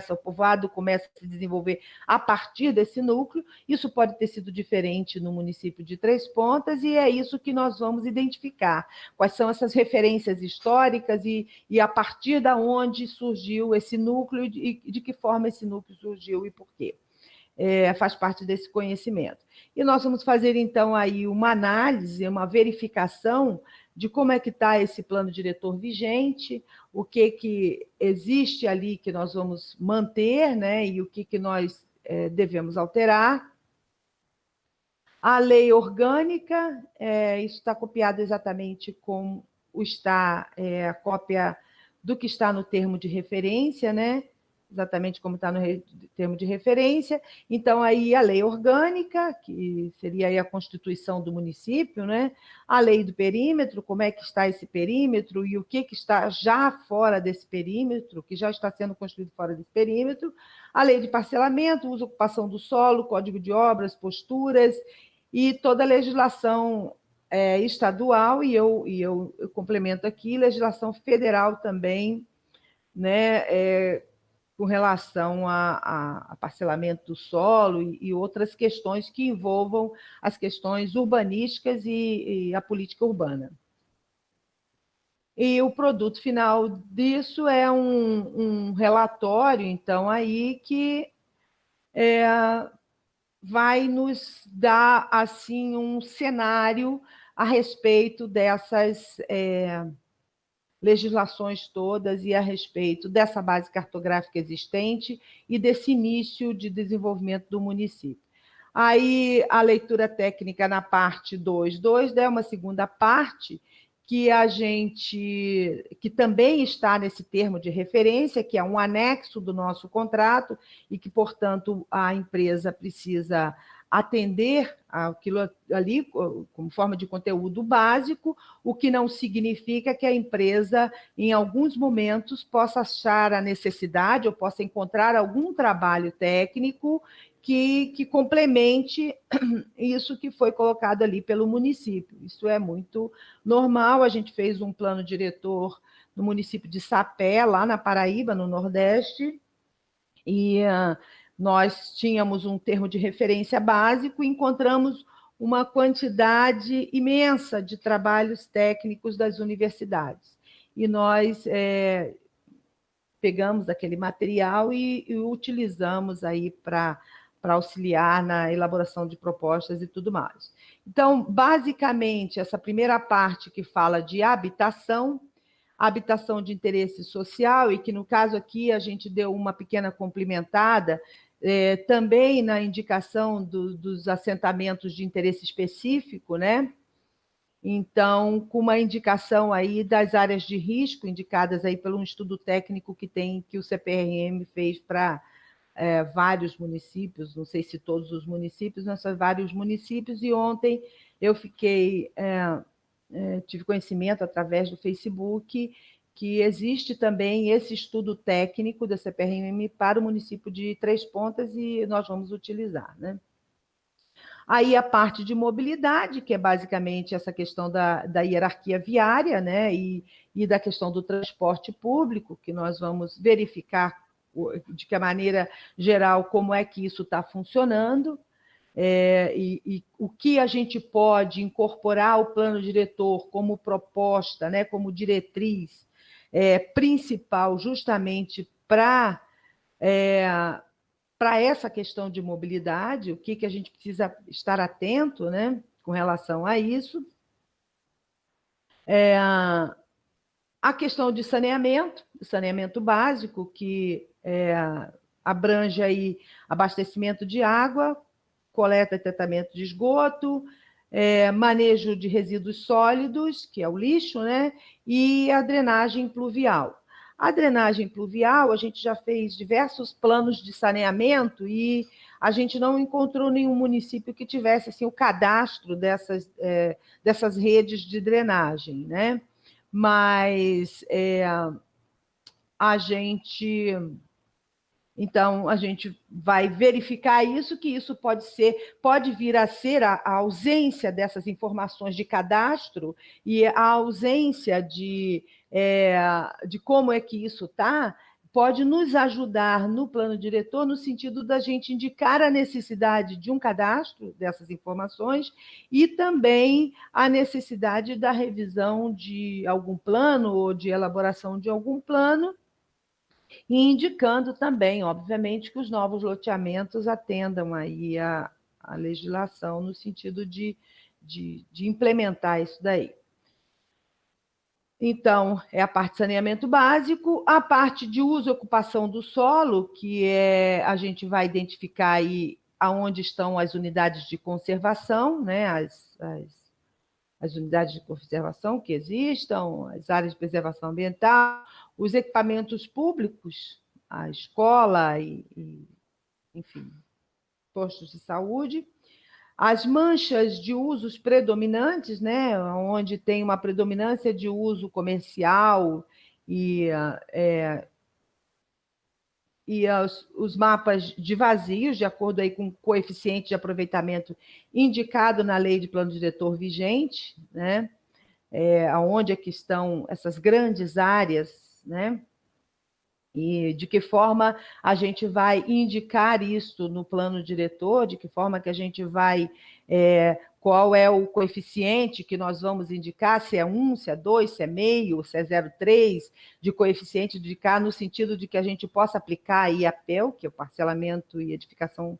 o povoado começa a se desenvolver a partir desse núcleo. Isso pode ter sido diferente no município de Três Pontas, e é isso que nós vamos identificar. Quais são essas referências históricas e a partir de onde surgiu esse núcleo e de que forma esse núcleo surgiu e por quê. Faz parte desse conhecimento. E nós vamos fazer, então, aí uma análise, uma verificação de como é que está esse plano diretor vigente, o que existe ali que nós vamos manter, né, e o que nós devemos alterar. A lei orgânica, isso está copiado exatamente como está a cópia do que está no termo de referência, né? exatamente como está no termo de referência. Então, aí a lei orgânica, que seria aí a constituição do município, né? A lei do perímetro, como é que está esse perímetro e o que está já fora desse perímetro, que já está sendo construído fora desse perímetro, a lei de parcelamento, uso e ocupação do solo, código de obras, posturas e toda a legislação estadual, e eu complemento aqui, legislação federal também, né, com relação a parcelamento do solo e outras questões que envolvam as questões urbanísticas e a política urbana. E o produto final disso é um relatório, então, aí que vai nos dar assim um cenário a respeito dessas legislações todas e a respeito dessa base cartográfica existente e desse início de desenvolvimento do município. Aí, a leitura técnica na parte 2.2, é uma segunda parte que também está nesse termo de referência, que é um anexo do nosso contrato e que, portanto, a empresa precisa atender aquilo ali como forma de conteúdo básico, o que não significa que a empresa, em alguns momentos, possa achar a necessidade ou possa encontrar algum trabalho técnico que complemente isso que foi colocado ali pelo município. Isso é muito normal. A gente fez um plano diretor no município de Sapé, lá na Paraíba, no Nordeste, e nós tínhamos um termo de referência básico e encontramos uma quantidade imensa de trabalhos técnicos das universidades. E nós pegamos aquele material e utilizamos aí para auxiliar na elaboração de propostas e tudo mais. Então, basicamente, essa primeira parte que fala de habitação de interesse social, e que, no caso aqui, a gente deu uma pequena complementada, também na indicação dos assentamentos de interesse específico, né? Então, com uma indicação aí das áreas de risco, indicadas aí pelo estudo técnico que o CPRM fez para vários municípios, não sei se todos os municípios, mas vários municípios, e ontem eu tive conhecimento através do Facebook que existe também esse estudo técnico da CPRM para o município de Três Pontas e nós vamos utilizar, né? Aí a parte de mobilidade, que é basicamente essa questão da hierarquia viária, né? E da questão do transporte público, que nós vamos verificar de que maneira geral como é que isso está funcionando, e o que a gente pode incorporar ao plano diretor como proposta, né, como diretriz principal, justamente para essa questão de mobilidade, o que a gente precisa estar atento, né, com relação a isso. A questão de saneamento básico, que abrange aí abastecimento de água, coleta e tratamento de esgoto, manejo de resíduos sólidos, que é o lixo, né? E a drenagem pluvial. A drenagem pluvial, a gente já fez diversos planos de saneamento e a gente não encontrou nenhum município que tivesse assim, o cadastro dessas redes de drenagem, né? Mas então, a gente vai verificar isso, que isso pode vir a ser a ausência dessas informações de cadastro e a ausência de como é que isso está, pode nos ajudar no plano diretor, no sentido da gente indicar a necessidade de um cadastro dessas informações e também a necessidade da revisão de algum plano ou de elaboração de algum plano, e indicando também, obviamente, que os novos loteamentos atendam aí a legislação no sentido de implementar isso daí. Então, é a parte de saneamento básico, a parte de uso e ocupação do solo, que a gente vai identificar aí aonde estão as unidades de conservação, né? As unidades de conservação que existam, as áreas de preservação ambiental, os equipamentos públicos, a escola enfim, postos de saúde. As manchas de usos predominantes, né, onde tem uma predominância de uso comercial e os mapas de vazios, de acordo aí com o coeficiente de aproveitamento indicado na lei de plano diretor vigente, né, onde é que estão essas grandes áreas, né, e de que forma a gente vai indicar isso no plano diretor, de que forma que a gente vai, qual é o coeficiente que nós vamos indicar, se é 1, se é 2, se é meio, se é 0,3, de coeficiente de indicar, no sentido de que a gente possa aplicar aí a PEL, que é o parcelamento e edificação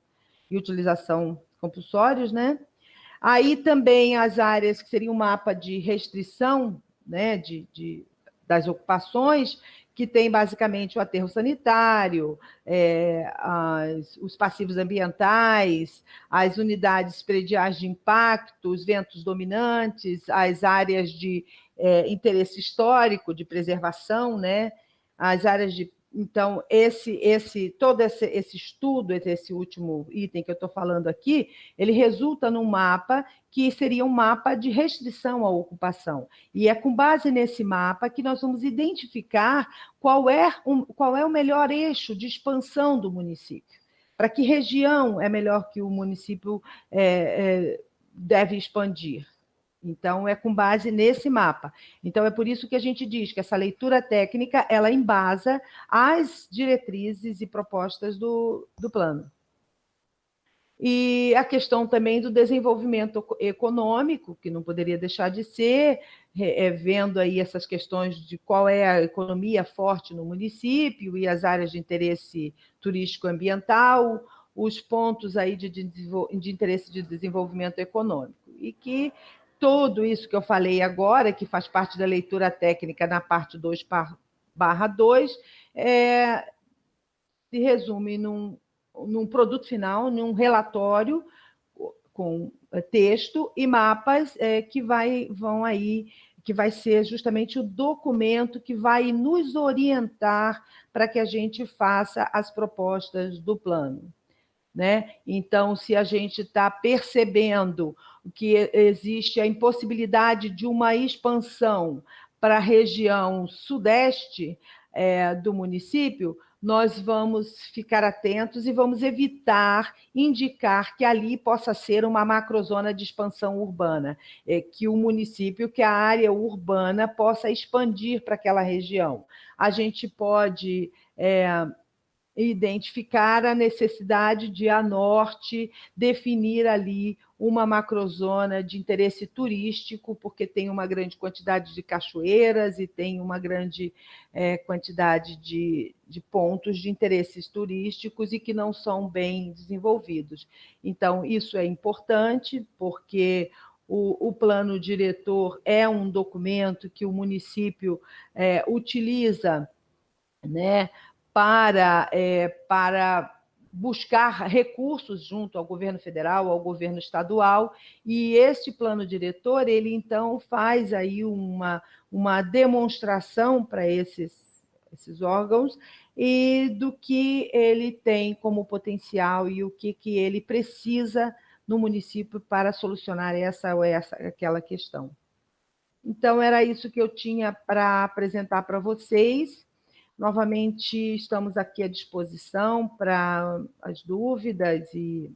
e utilização compulsórios, né? Aí também as áreas que seriam um mapa de restrição, né, das ocupações, que tem basicamente o aterro sanitário, os passivos ambientais, as unidades prediais de impacto, os ventos dominantes, as áreas de interesse histórico, de preservação, né? As áreas de... Então, todo esse estudo, esse último item que eu estou falando aqui, ele resulta num mapa que seria um mapa de restrição à ocupação. E é com base nesse mapa que nós vamos identificar qual é o melhor eixo de expansão do município. Para que região é melhor que o município deve expandir. Então, é com base nesse mapa. Então, é por isso que a gente diz que essa leitura técnica, ela embasa as diretrizes e propostas do plano. E a questão também do desenvolvimento econômico, que não poderia deixar de ser, vendo aí essas questões de qual é a economia forte no município e as áreas de interesse turístico ambiental, os pontos aí de interesse de desenvolvimento econômico. E que tudo isso que eu falei agora, que faz parte da leitura técnica na parte 2/2, se resume num produto final, num relatório com texto e mapas que vai ser justamente o documento que vai nos orientar para que a gente faça as propostas do plano. Né? Então, se a gente está percebendo que existe a impossibilidade de uma expansão para a região sudeste do município, nós vamos ficar atentos e vamos evitar indicar que ali possa ser uma macrozona de expansão urbana, que o município, que a área urbana possa expandir para aquela região. A gente pode identificar a necessidade de, a norte, definir ali uma macrozona de interesse turístico, porque tem uma grande quantidade de cachoeiras e tem uma grande quantidade de pontos de interesses turísticos e que não são bem desenvolvidos. Então, isso é importante, porque o plano diretor é um documento que o município utiliza, né, para buscar recursos junto ao governo federal, ao governo estadual, e este plano diretor, ele então faz aí uma demonstração para esses órgãos e do que ele tem como potencial e o que ele precisa no município para solucionar essa ou aquela questão. Então, era isso que eu tinha para apresentar para vocês. Novamente, estamos aqui à disposição para as dúvidas e...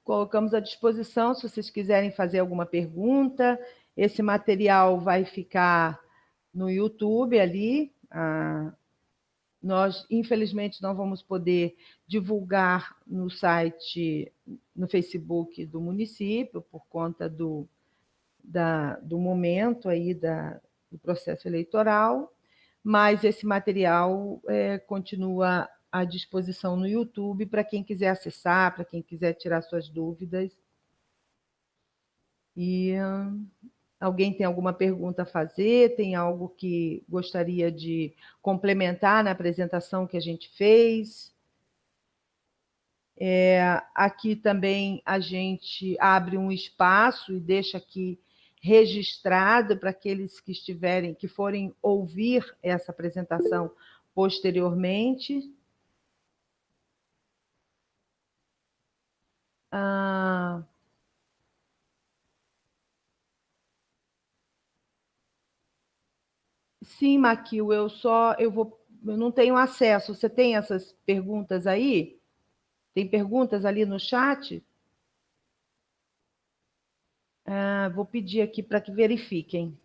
colocamos à disposição, se vocês quiserem fazer alguma pergunta. Esse material vai ficar no YouTube ali. Nós, infelizmente, não vamos poder divulgar no site, no Facebook do município, por conta do momento aí do processo eleitoral, mas esse material continua à disposição no YouTube para quem quiser acessar, para quem quiser tirar suas dúvidas. E alguém tem alguma pergunta a fazer? Tem algo que gostaria de complementar na apresentação que a gente fez? Aqui também a gente abre um espaço e deixa aqui registrado para aqueles que forem ouvir essa apresentação posteriormente. Sim, Maquil, eu não tenho acesso. Você tem essas perguntas aí? Tem perguntas ali no chat? Vou pedir aqui para que verifiquem.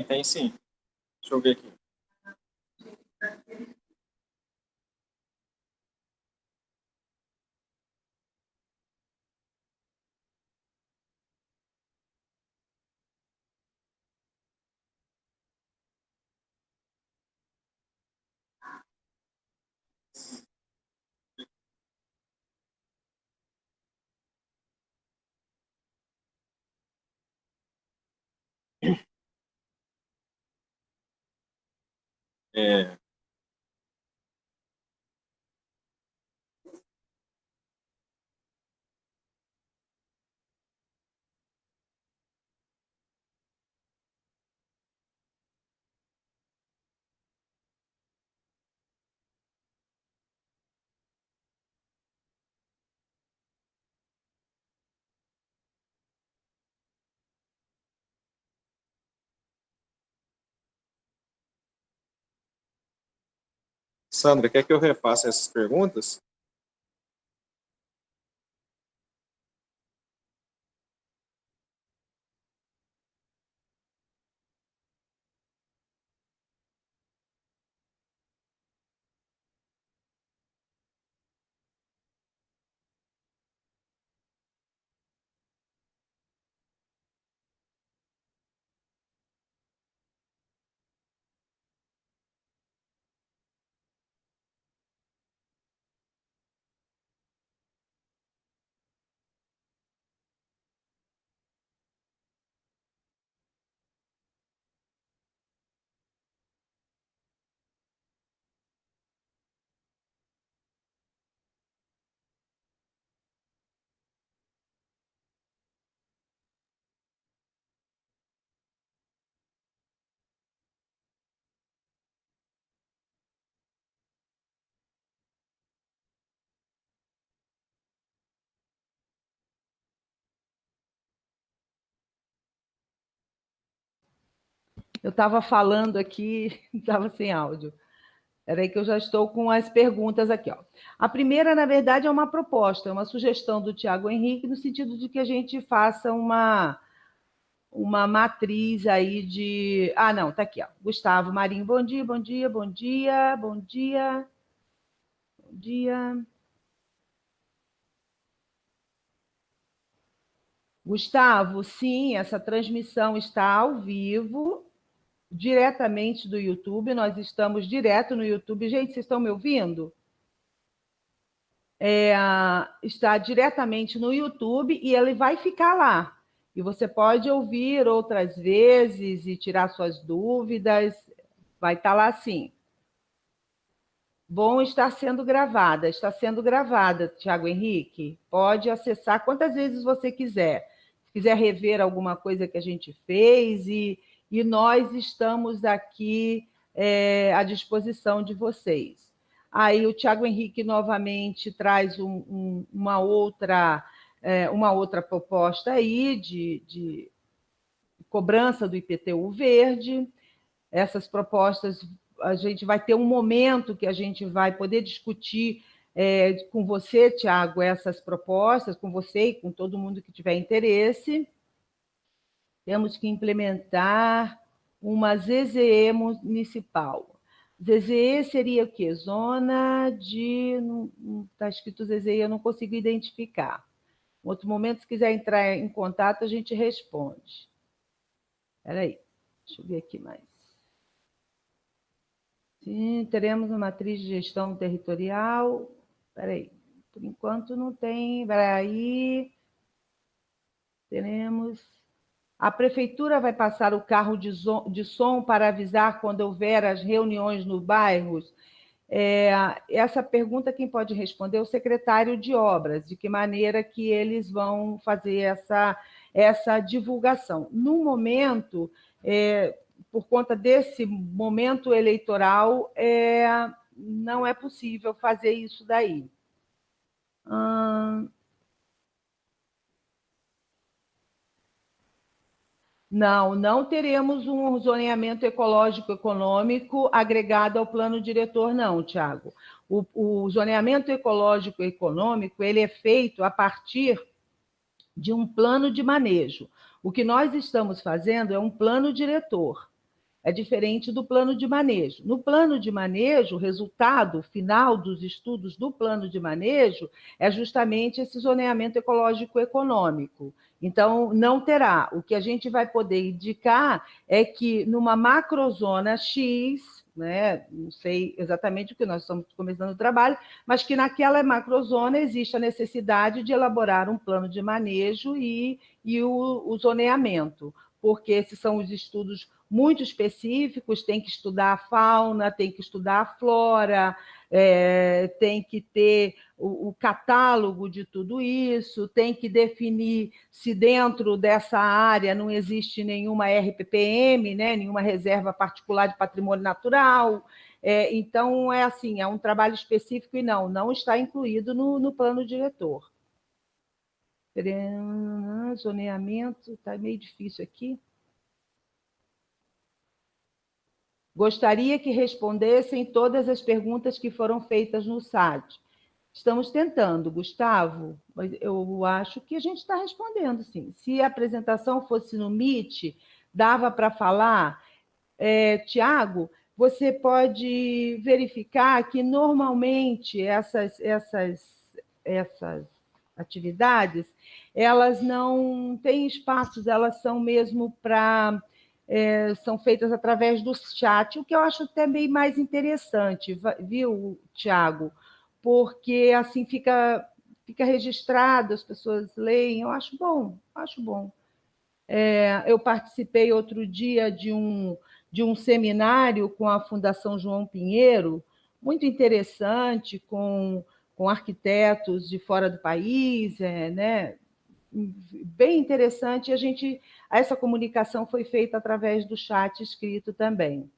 Tem sim. Deixa eu ver aqui. É, Sandra, quer que eu refaça essas perguntas? Eu estava falando aqui, estava sem áudio. Espera aí que eu já estou com as perguntas aqui. Ó. A primeira, na verdade, é uma proposta, é uma sugestão do Tiago Henrique, no sentido de que a gente faça uma matriz aí de... não, está aqui. Ó. Gustavo Marinho, bom dia, bom dia, bom dia, bom dia, bom dia. Gustavo, sim, essa transmissão está ao vivo, diretamente do YouTube. Nós estamos direto no YouTube. Gente, vocês estão me ouvindo? Está diretamente no YouTube e ele vai ficar lá. E você pode ouvir outras vezes e tirar suas dúvidas. Vai estar lá sim. Bom, está sendo gravada, Tiago Henrique. Pode acessar quantas vezes você quiser. Se quiser rever alguma coisa que a gente fez, e nós estamos aqui à disposição de vocês. Aí o Tiago Henrique novamente traz uma outra proposta aí de cobrança do IPTU verde. Essas propostas, a gente vai ter um momento que a gente vai poder discutir com você, Tiago, essas propostas, com você e com todo mundo que tiver interesse. Temos que implementar uma ZZE municipal. ZZE seria o quê? Zona de... Não está escrito ZZE, eu não consigo identificar. Em outro momento, se quiser entrar em contato, a gente responde. Espera aí, deixa eu ver aqui mais. Sim, teremos uma matriz de gestão territorial. Espera aí. Por enquanto não tem. Aí teremos. A prefeitura vai passar o carro de som para avisar quando houver as reuniões nos bairros? Essa pergunta quem pode responder é o secretário de obras, de que maneira que eles vão fazer essa divulgação. No momento, por conta desse momento eleitoral, não é possível fazer isso daí. Não teremos um zoneamento ecológico econômico agregado ao plano diretor, não, Tiago. O zoneamento ecológico econômico ele é feito a partir de um plano de manejo. O que nós estamos fazendo é um plano diretor. É diferente do plano de manejo. No plano de manejo, o resultado final dos estudos do plano de manejo é justamente esse zoneamento ecológico econômico. Então, não terá. O que a gente vai poder indicar é que numa macrozona X, né, não sei exatamente o que nós estamos começando o trabalho, mas que naquela macrozona existe a necessidade de elaborar um plano de manejo e o zoneamento, porque esses são os estudos muito específicos, tem que estudar a fauna, tem que estudar a flora, tem que ter o catálogo de tudo isso, tem que definir se dentro dessa área não existe nenhuma RPPM, né, nenhuma reserva particular de patrimônio natural. Então, assim, é um trabalho específico e não está incluído no plano diretor. Zoneamento, está meio difícil aqui. Gostaria que respondessem todas as perguntas que foram feitas no site. Estamos tentando, Gustavo, mas eu acho que a gente está respondendo, sim. Se a apresentação fosse no Meet, dava para falar. Tiago, você pode verificar que, normalmente, essas atividades, elas não têm espaços, elas são mesmo para... são feitas através do chat, o que eu acho até bem mais interessante, viu, Tiago? Porque assim fica registrado, as pessoas leem, eu acho bom, acho bom. Eu participei outro dia de um seminário com a Fundação João Pinheiro, muito interessante, com arquitetos de fora do país, né? Bem interessante, essa comunicação foi feita através do chat escrito também.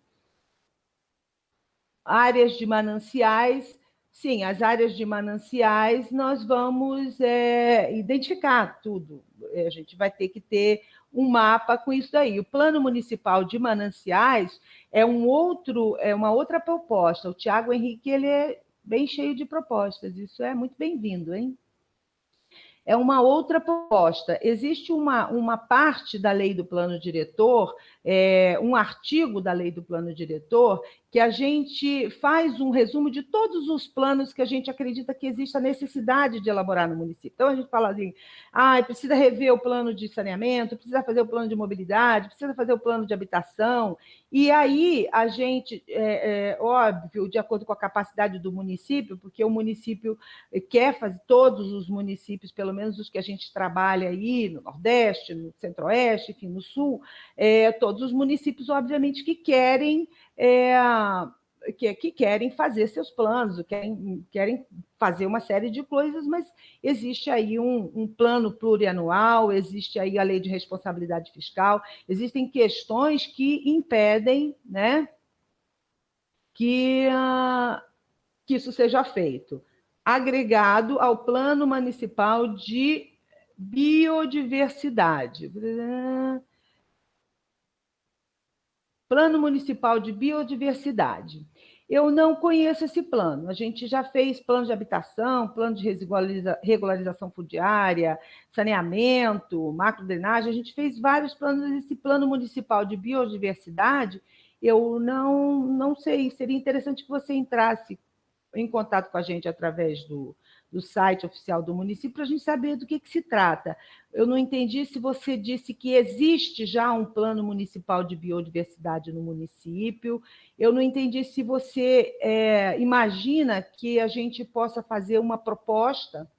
Áreas de mananciais, sim, as áreas de mananciais nós vamos identificar tudo. A gente vai ter que ter um mapa com isso daí. O Plano Municipal de Mananciais é uma outra proposta. O Tiago Henrique ele é bem cheio de propostas, isso é muito bem-vindo, hein? É uma outra proposta. Existe uma parte da lei do plano diretor, um artigo da lei do plano diretor, que a gente faz um resumo de todos os planos que a gente acredita que existe a necessidade de elaborar no município. Então, a gente fala assim, precisa rever o plano de saneamento, precisa fazer o plano de mobilidade, precisa fazer o plano de habitação, e aí a gente, óbvio, de acordo com a capacidade do município, porque o município quer fazer, todos os municípios, pelo menos os que a gente trabalha aí, no Nordeste, no Centro-Oeste, enfim, no Sul, todos os municípios, obviamente, que querem fazer seus planos, querem fazer uma série de coisas, mas existe aí um plano plurianual, existe aí a lei de responsabilidade fiscal, existem questões que impedem, né, que isso seja feito, agregado ao Plano Municipal de Biodiversidade. Plano Municipal de Biodiversidade. Eu não conheço esse plano. A gente já fez plano de habitação, plano de regularização fundiária, saneamento, macrodrenagem, a gente fez vários planos. Esse Plano Municipal de Biodiversidade, eu não sei, seria interessante que você entrasse em contato com a gente através do site oficial do município, para a gente saber do que se trata. Eu não entendi se você disse que existe já um plano municipal de biodiversidade no município. Eu não entendi se você imagina que a gente possa fazer uma proposta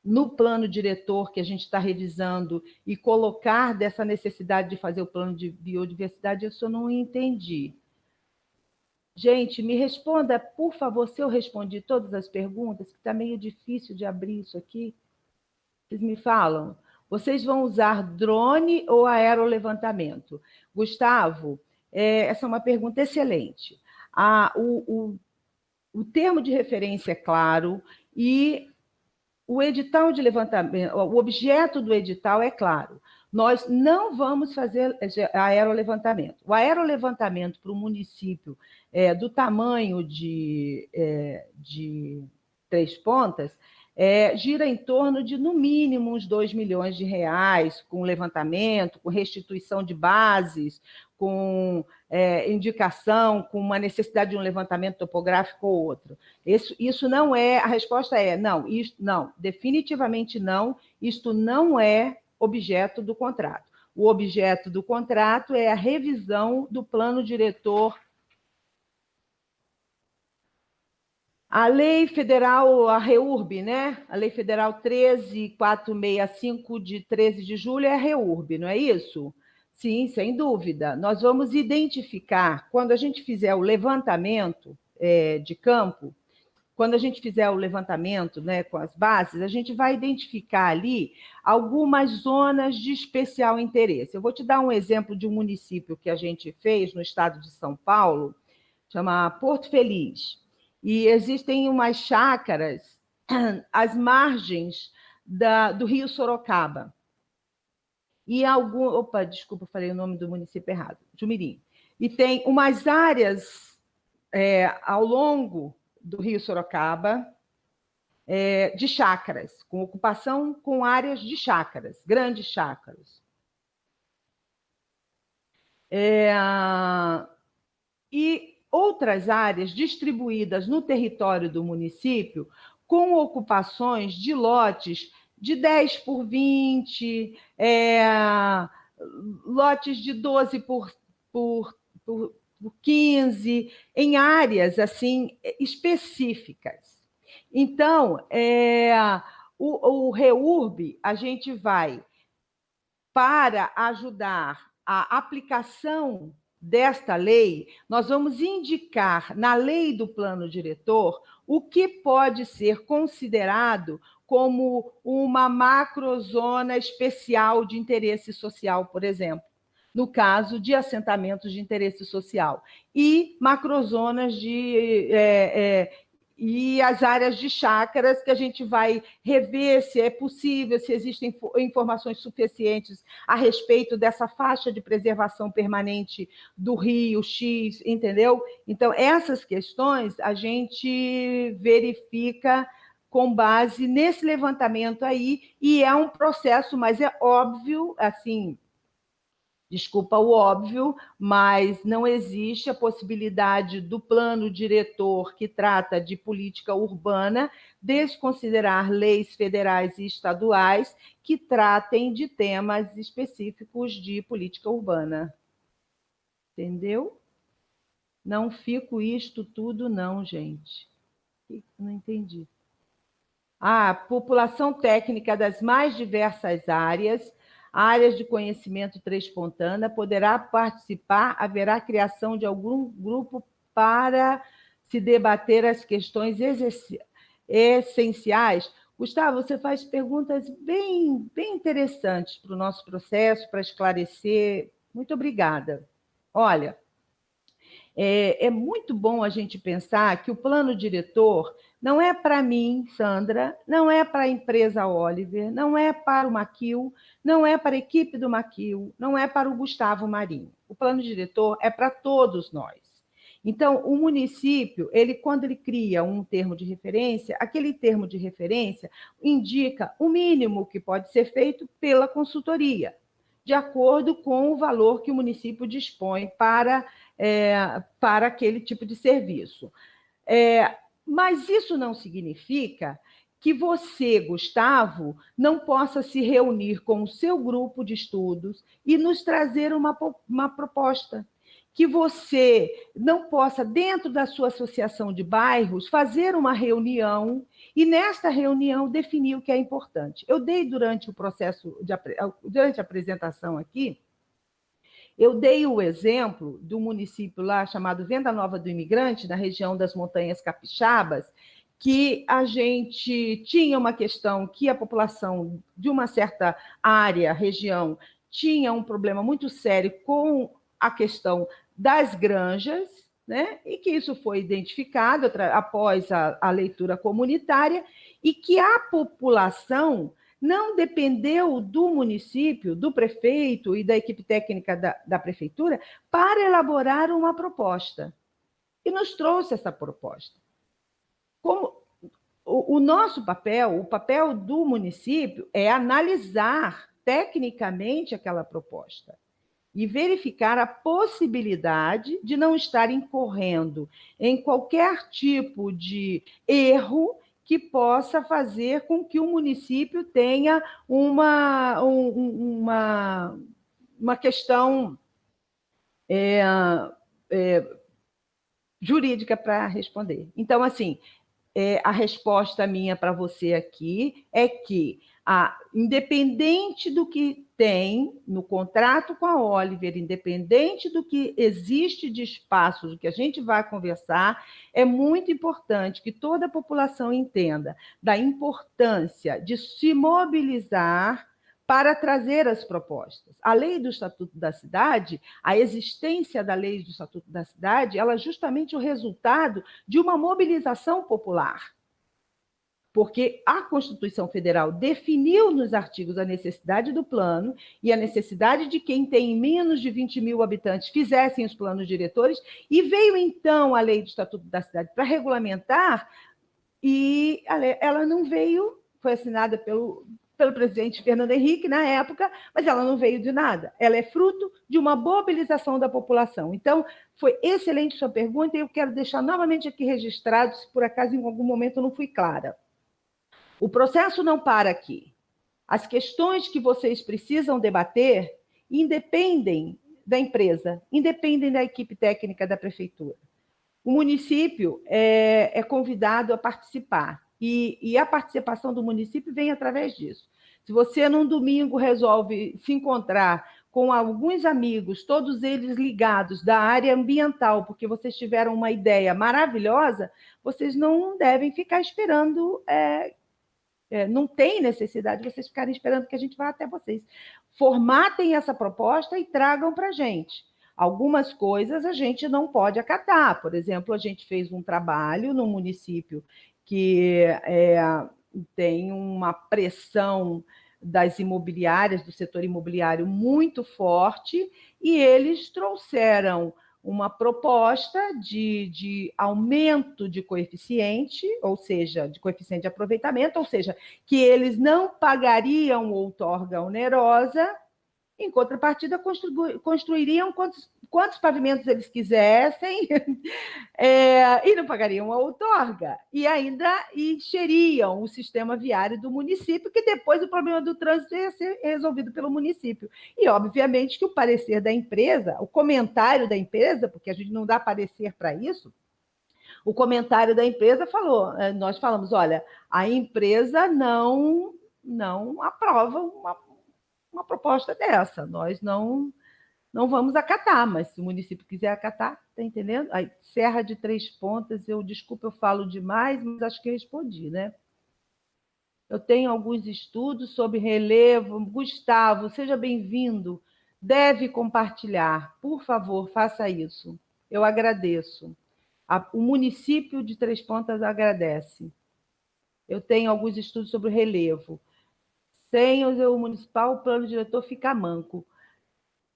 no plano diretor que a gente está revisando e colocar dessa necessidade de fazer o plano de biodiversidade. Isso eu não entendi. Gente, me responda, por favor, se eu respondi todas as perguntas, que está meio difícil de abrir isso aqui. Vocês me falam? Vocês vão usar drone ou aerolevantamento? Gustavo, essa é uma pergunta excelente. O termo de referência é claro e o edital de levantamento, o objeto do edital é claro. Nós não vamos fazer aerolevantamento. O aerolevantamento para o município do tamanho de Três Pontas gira em torno de, no mínimo, uns 2 milhões de reais, com levantamento, com restituição de bases, com indicação, com uma necessidade de um levantamento topográfico ou outro. Isso não é, a resposta é não, não, definitivamente não, isto não é objeto do contrato. O objeto do contrato é a revisão do plano diretor. A lei federal, a REURB, né? A lei federal 13465, de 13 de julho, é a REURB, não é isso? Sim, sem dúvida. Nós vamos identificar, quando a gente fizer o levantamento de campo, quando a gente fizer o levantamento, né, com as bases, a gente vai identificar ali algumas zonas de especial interesse. Eu vou te dar um exemplo de um município que a gente fez no estado de São Paulo, chama Porto Feliz. E existem umas chácaras às margens do rio Sorocaba. E desculpa, falei o nome do município errado, Jumirim. E tem umas áreas ao longo do rio Sorocaba de chácaras, com ocupação com áreas de chácaras, grandes chácaras. E outras áreas distribuídas no território do município com ocupações de lotes de 10 por 20, lotes de 12 por 15, em áreas assim específicas. Então, o REURB, a gente vai, para ajudar a aplicação desta lei, nós vamos indicar na lei do plano diretor o que pode ser considerado como uma macrozona especial de interesse social, por exemplo, no caso de assentamentos de interesse social, e macrozonas e as áreas de chácaras, que a gente vai rever se é possível, se existem informações suficientes a respeito dessa faixa de preservação permanente do Rio X, entendeu? Então, essas questões a gente verifica com base nesse levantamento aí, e é um processo, mas é óbvio, assim, desculpa o óbvio, mas não existe a possibilidade do plano diretor que trata de política urbana desconsiderar leis federais e estaduais que tratem de temas específicos de política urbana. Entendeu? Não fico isto tudo, não, gente. Não entendi. A população técnica das mais diversas áreas de conhecimento transpontana, poderá participar, haverá criação de algum grupo para se debater as questões essenciais. Gustavo, você faz perguntas bem interessantes para o nosso processo, para esclarecer. Muito obrigada. Olha, é muito bom a gente pensar que o plano diretor não é para mim, Sandra, não é para a empresa Oliver, não é para o Maquil, não é para a equipe do Maquil, não é para o Gustavo Marinho. O plano diretor é para todos nós. Então, o município, quando ele cria um termo de referência, aquele termo de referência indica o mínimo que pode ser feito pela consultoria, de acordo com o valor que o município dispõe para aquele tipo de serviço. Mas isso não significa que você, Gustavo, não possa se reunir com o seu grupo de estudos e nos trazer uma proposta. Que você não possa, dentro da sua associação de bairros, fazer uma reunião e, nesta reunião, definir o que é importante. Eu dei durante o processo, durante a apresentação aqui, eu dei o exemplo do município lá chamado Venda Nova do Imigrante, na região das Montanhas Capixabas, que a gente tinha uma questão que a população de uma certa área, região, tinha um problema muito sério com a questão das granjas, né? E que isso foi identificado após a leitura comunitária, e que a população não dependeu do município, do prefeito e da equipe técnica da prefeitura para elaborar uma proposta. E nos trouxe essa proposta. Como o nosso papel, o papel do município, é analisar tecnicamente aquela proposta e verificar a possibilidade de não estar incorrendo em qualquer tipo de erro que possa fazer com que o município tenha uma questão jurídica para responder. Então, assim, a resposta minha para você aqui é que, independente do que tem no contrato com a Oliver, independente do que existe de espaço, do que a gente vai conversar, é muito importante que toda a população entenda da importância de se mobilizar para trazer as propostas. A lei do Estatuto da Cidade, a existência da lei do Estatuto da Cidade, ela é justamente o resultado de uma mobilização popular. Porque a Constituição Federal definiu nos artigos a necessidade do plano e a necessidade de quem tem menos de 20 mil habitantes fizessem os planos diretores, e veio, então, a lei do Estatuto da Cidade para regulamentar, e ela não veio, foi assinada pelo presidente Fernando Henrique, na época, mas ela não veio de nada. Ela é fruto de uma mobilização da população. Então, foi excelente sua pergunta, e eu quero deixar novamente aqui registrado, se por acaso em algum momento eu não fui clara. O processo não para aqui. As questões que vocês precisam debater independem da empresa, independem da equipe técnica da prefeitura. O município é convidado a participar, e a participação do município vem através disso. Se você, num domingo, resolve se encontrar com alguns amigos, todos eles ligados da área ambiental, porque vocês tiveram uma ideia maravilhosa, vocês não devem ficar esperando... não tem necessidade de vocês ficarem esperando que a gente vá até vocês. Formatem essa proposta e tragam para a gente. Algumas coisas a gente não pode acatar. Por exemplo, a gente fez um trabalho no município que tem uma pressão das imobiliárias, do setor imobiliário muito forte, e eles trouxeram uma proposta de aumento de coeficiente, ou seja, de coeficiente de aproveitamento, ou seja, que eles não pagariam outorga onerosa, em contrapartida, construiriam quantos pavimentos eles quisessem e não pagariam a outorga. E ainda encheriam o sistema viário do município, que depois o problema do trânsito ia ser resolvido pelo município. E, obviamente, que o parecer da empresa, o comentário da empresa, porque a gente não dá parecer para isso, o comentário da empresa falou, nós falamos, olha, a empresa não aprova uma proposta dessa, nós não vamos acatar, mas se o município quiser acatar, está entendendo? Aí, Serra de Três Pontas, desculpa, eu falo demais, mas acho que eu respondi, né? Eu tenho alguns estudos sobre relevo. Gustavo, seja bem-vindo, deve compartilhar, por favor, faça isso, eu agradeço. O município de Três Pontas agradece. Eu tenho alguns estudos sobre relevo. Sem o municipal, o plano diretor fica manco.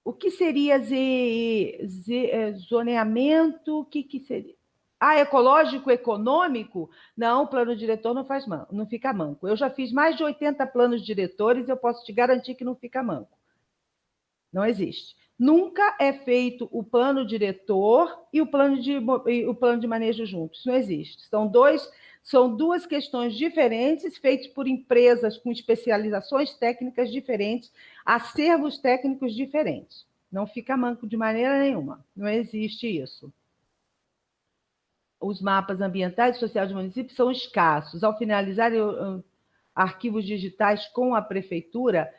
O que seria zoneamento? O que seria? Ecológico, econômico? Não, o plano diretor não fica manco. Eu já fiz mais de 80 planos diretores, eu posso te garantir que não fica manco. Não existe. Nunca é feito o plano diretor e o plano de manejo juntos. Isso não existe. São duas questões diferentes, feitas por empresas com especializações técnicas diferentes, acervos técnicos diferentes. Não fica manco de maneira nenhuma. Não existe isso. Os mapas ambientais e sociais do município são escassos. Ao finalizar arquivos digitais com a prefeitura,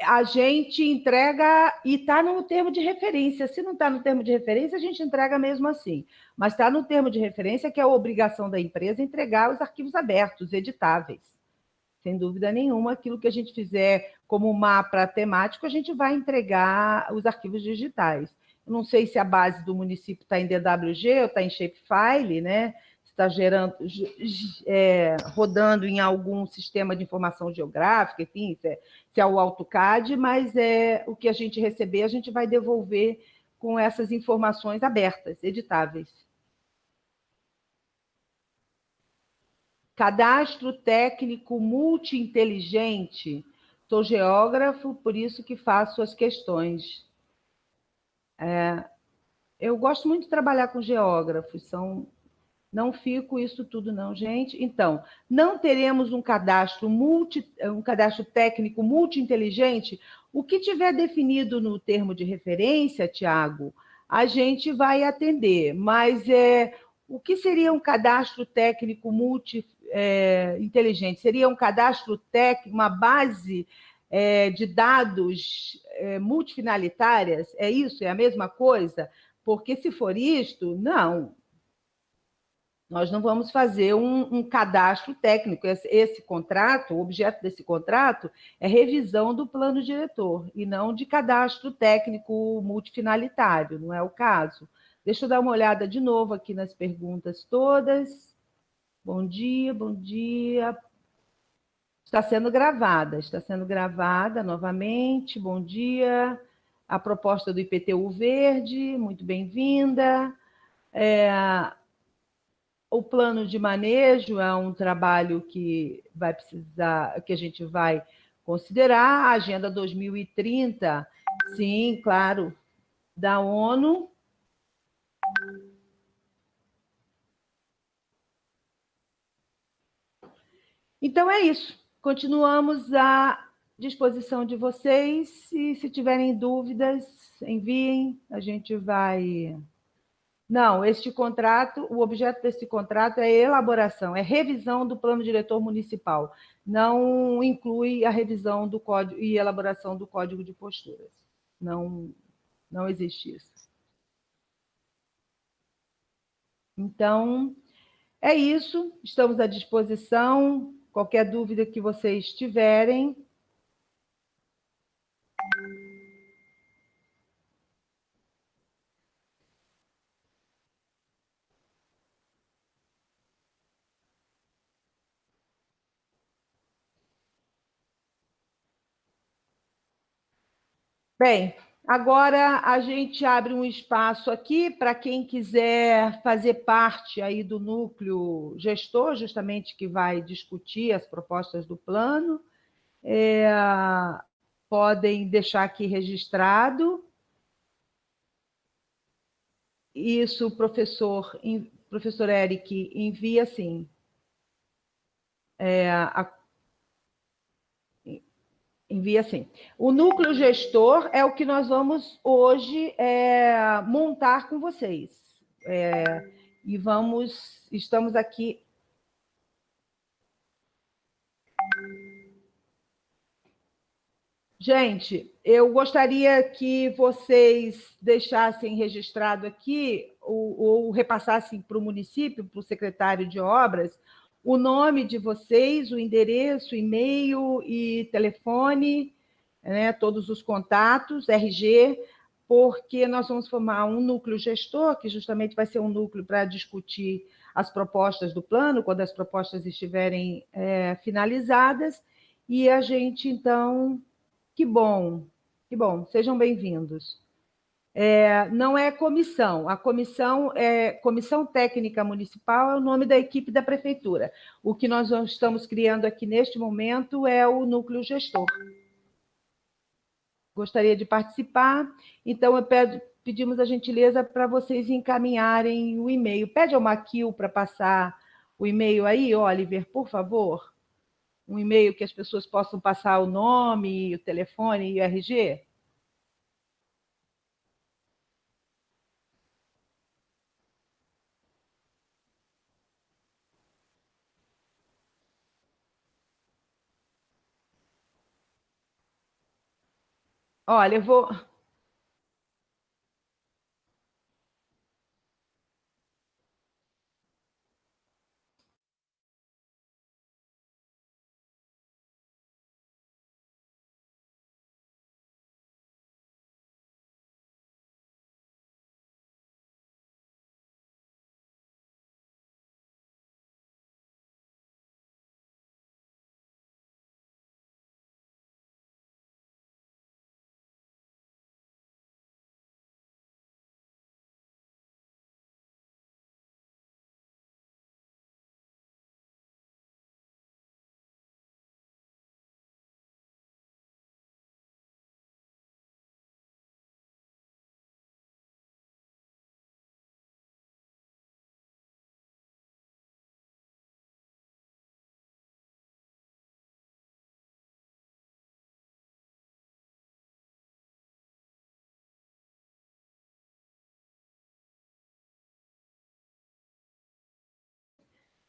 a gente entrega e está no termo de referência. Se não está no termo de referência, a gente entrega mesmo assim. Mas está no termo de referência, que é a obrigação da empresa entregar os arquivos abertos, editáveis. Sem dúvida nenhuma, aquilo que a gente fizer como mapa temático, a gente vai entregar os arquivos digitais. Eu não sei se a base do município está em DWG ou está em Shapefile, né? Está gerando, rodando em algum sistema de informação geográfica, enfim, se é o AutoCAD, mas o que a gente receber, a gente vai devolver com essas informações abertas, editáveis. Cadastro técnico multi-inteligente. Sou geógrafo, por isso que faço as questões. Eu gosto muito de trabalhar com geógrafos, não fico isso tudo não, gente. Então, não teremos um cadastro técnico multi-inteligente. O que tiver definido no termo de referência, Tiago, a gente vai atender. Mas o que seria um cadastro técnico multi-inteligente? Seria um cadastro técnico, uma base de dados multifinalitárias? É isso? É a mesma coisa? Porque se for isto, não. Nós não vamos fazer um cadastro técnico. Esse contrato, o objeto desse contrato é revisão do plano diretor, e não de cadastro técnico multifinalitário, não é o caso. Deixa eu dar uma olhada de novo aqui nas perguntas todas. Bom dia, bom dia. Está sendo gravada novamente. Bom dia. A proposta do IPTU Verde, muito bem-vinda. O plano de manejo é um trabalho que vai precisar, que a gente vai considerar. A Agenda 2030, sim, claro, da ONU. Então é isso. Continuamos à disposição de vocês. E se tiverem dúvidas, enviem. A gente vai... Não, este contrato, o objeto desse contrato é elaboração, é revisão do plano diretor municipal. Não inclui a revisão do código e elaboração do código de posturas. Não existe isso. Então, é isso. Estamos à disposição. Qualquer dúvida que vocês tiverem. Bem, agora a gente abre um espaço aqui para quem quiser fazer parte aí do núcleo gestor, justamente que vai discutir as propostas do plano. Podem deixar aqui registrado. Isso, o professor Eric envia sim. Envia sim. O núcleo gestor é o que nós vamos hoje montar com vocês. E estamos aqui. Gente, eu gostaria que vocês deixassem registrado aqui, ou repassassem para o município, para o secretário de obras, o nome de vocês, o endereço, e-mail e telefone, né, todos os contatos, RG, porque nós vamos formar um núcleo gestor, que justamente vai ser um núcleo para discutir as propostas do plano, quando as propostas estiverem finalizadas, e a gente, então... Que bom, sejam bem-vindos. Não é comissão, a comissão Comissão Técnica Municipal, é o nome da equipe da prefeitura. O que nós estamos criando aqui neste momento é o núcleo gestor. gostaria de participar, então pedimos a gentileza para vocês encaminharem o e-mail. Pede ao Maquil para passar o e-mail aí, Oliver, por favor. Um e-mail que as pessoas possam passar o nome, o telefone e o RG. Olha, eu vou...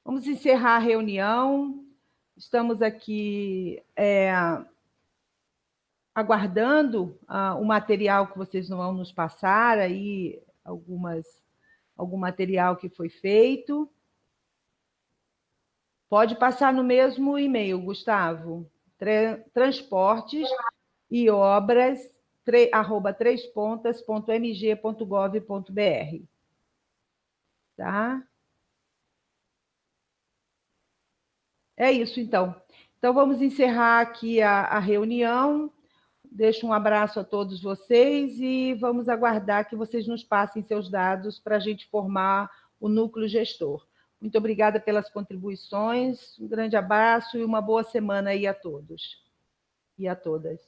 Vamos encerrar a reunião. Estamos aqui aguardando o material que vocês vão nos passar, aí algum material que foi feito. Pode passar no mesmo e-mail, Gustavo. Transportes e obras, @trêspontas.mg.gov.br. Tá? É isso, então. Então, vamos encerrar aqui a reunião. Deixo um abraço a todos vocês e vamos aguardar que vocês nos passem seus dados para a gente formar o núcleo gestor. Muito obrigada pelas contribuições, um grande abraço e uma boa semana aí a todos e a todas.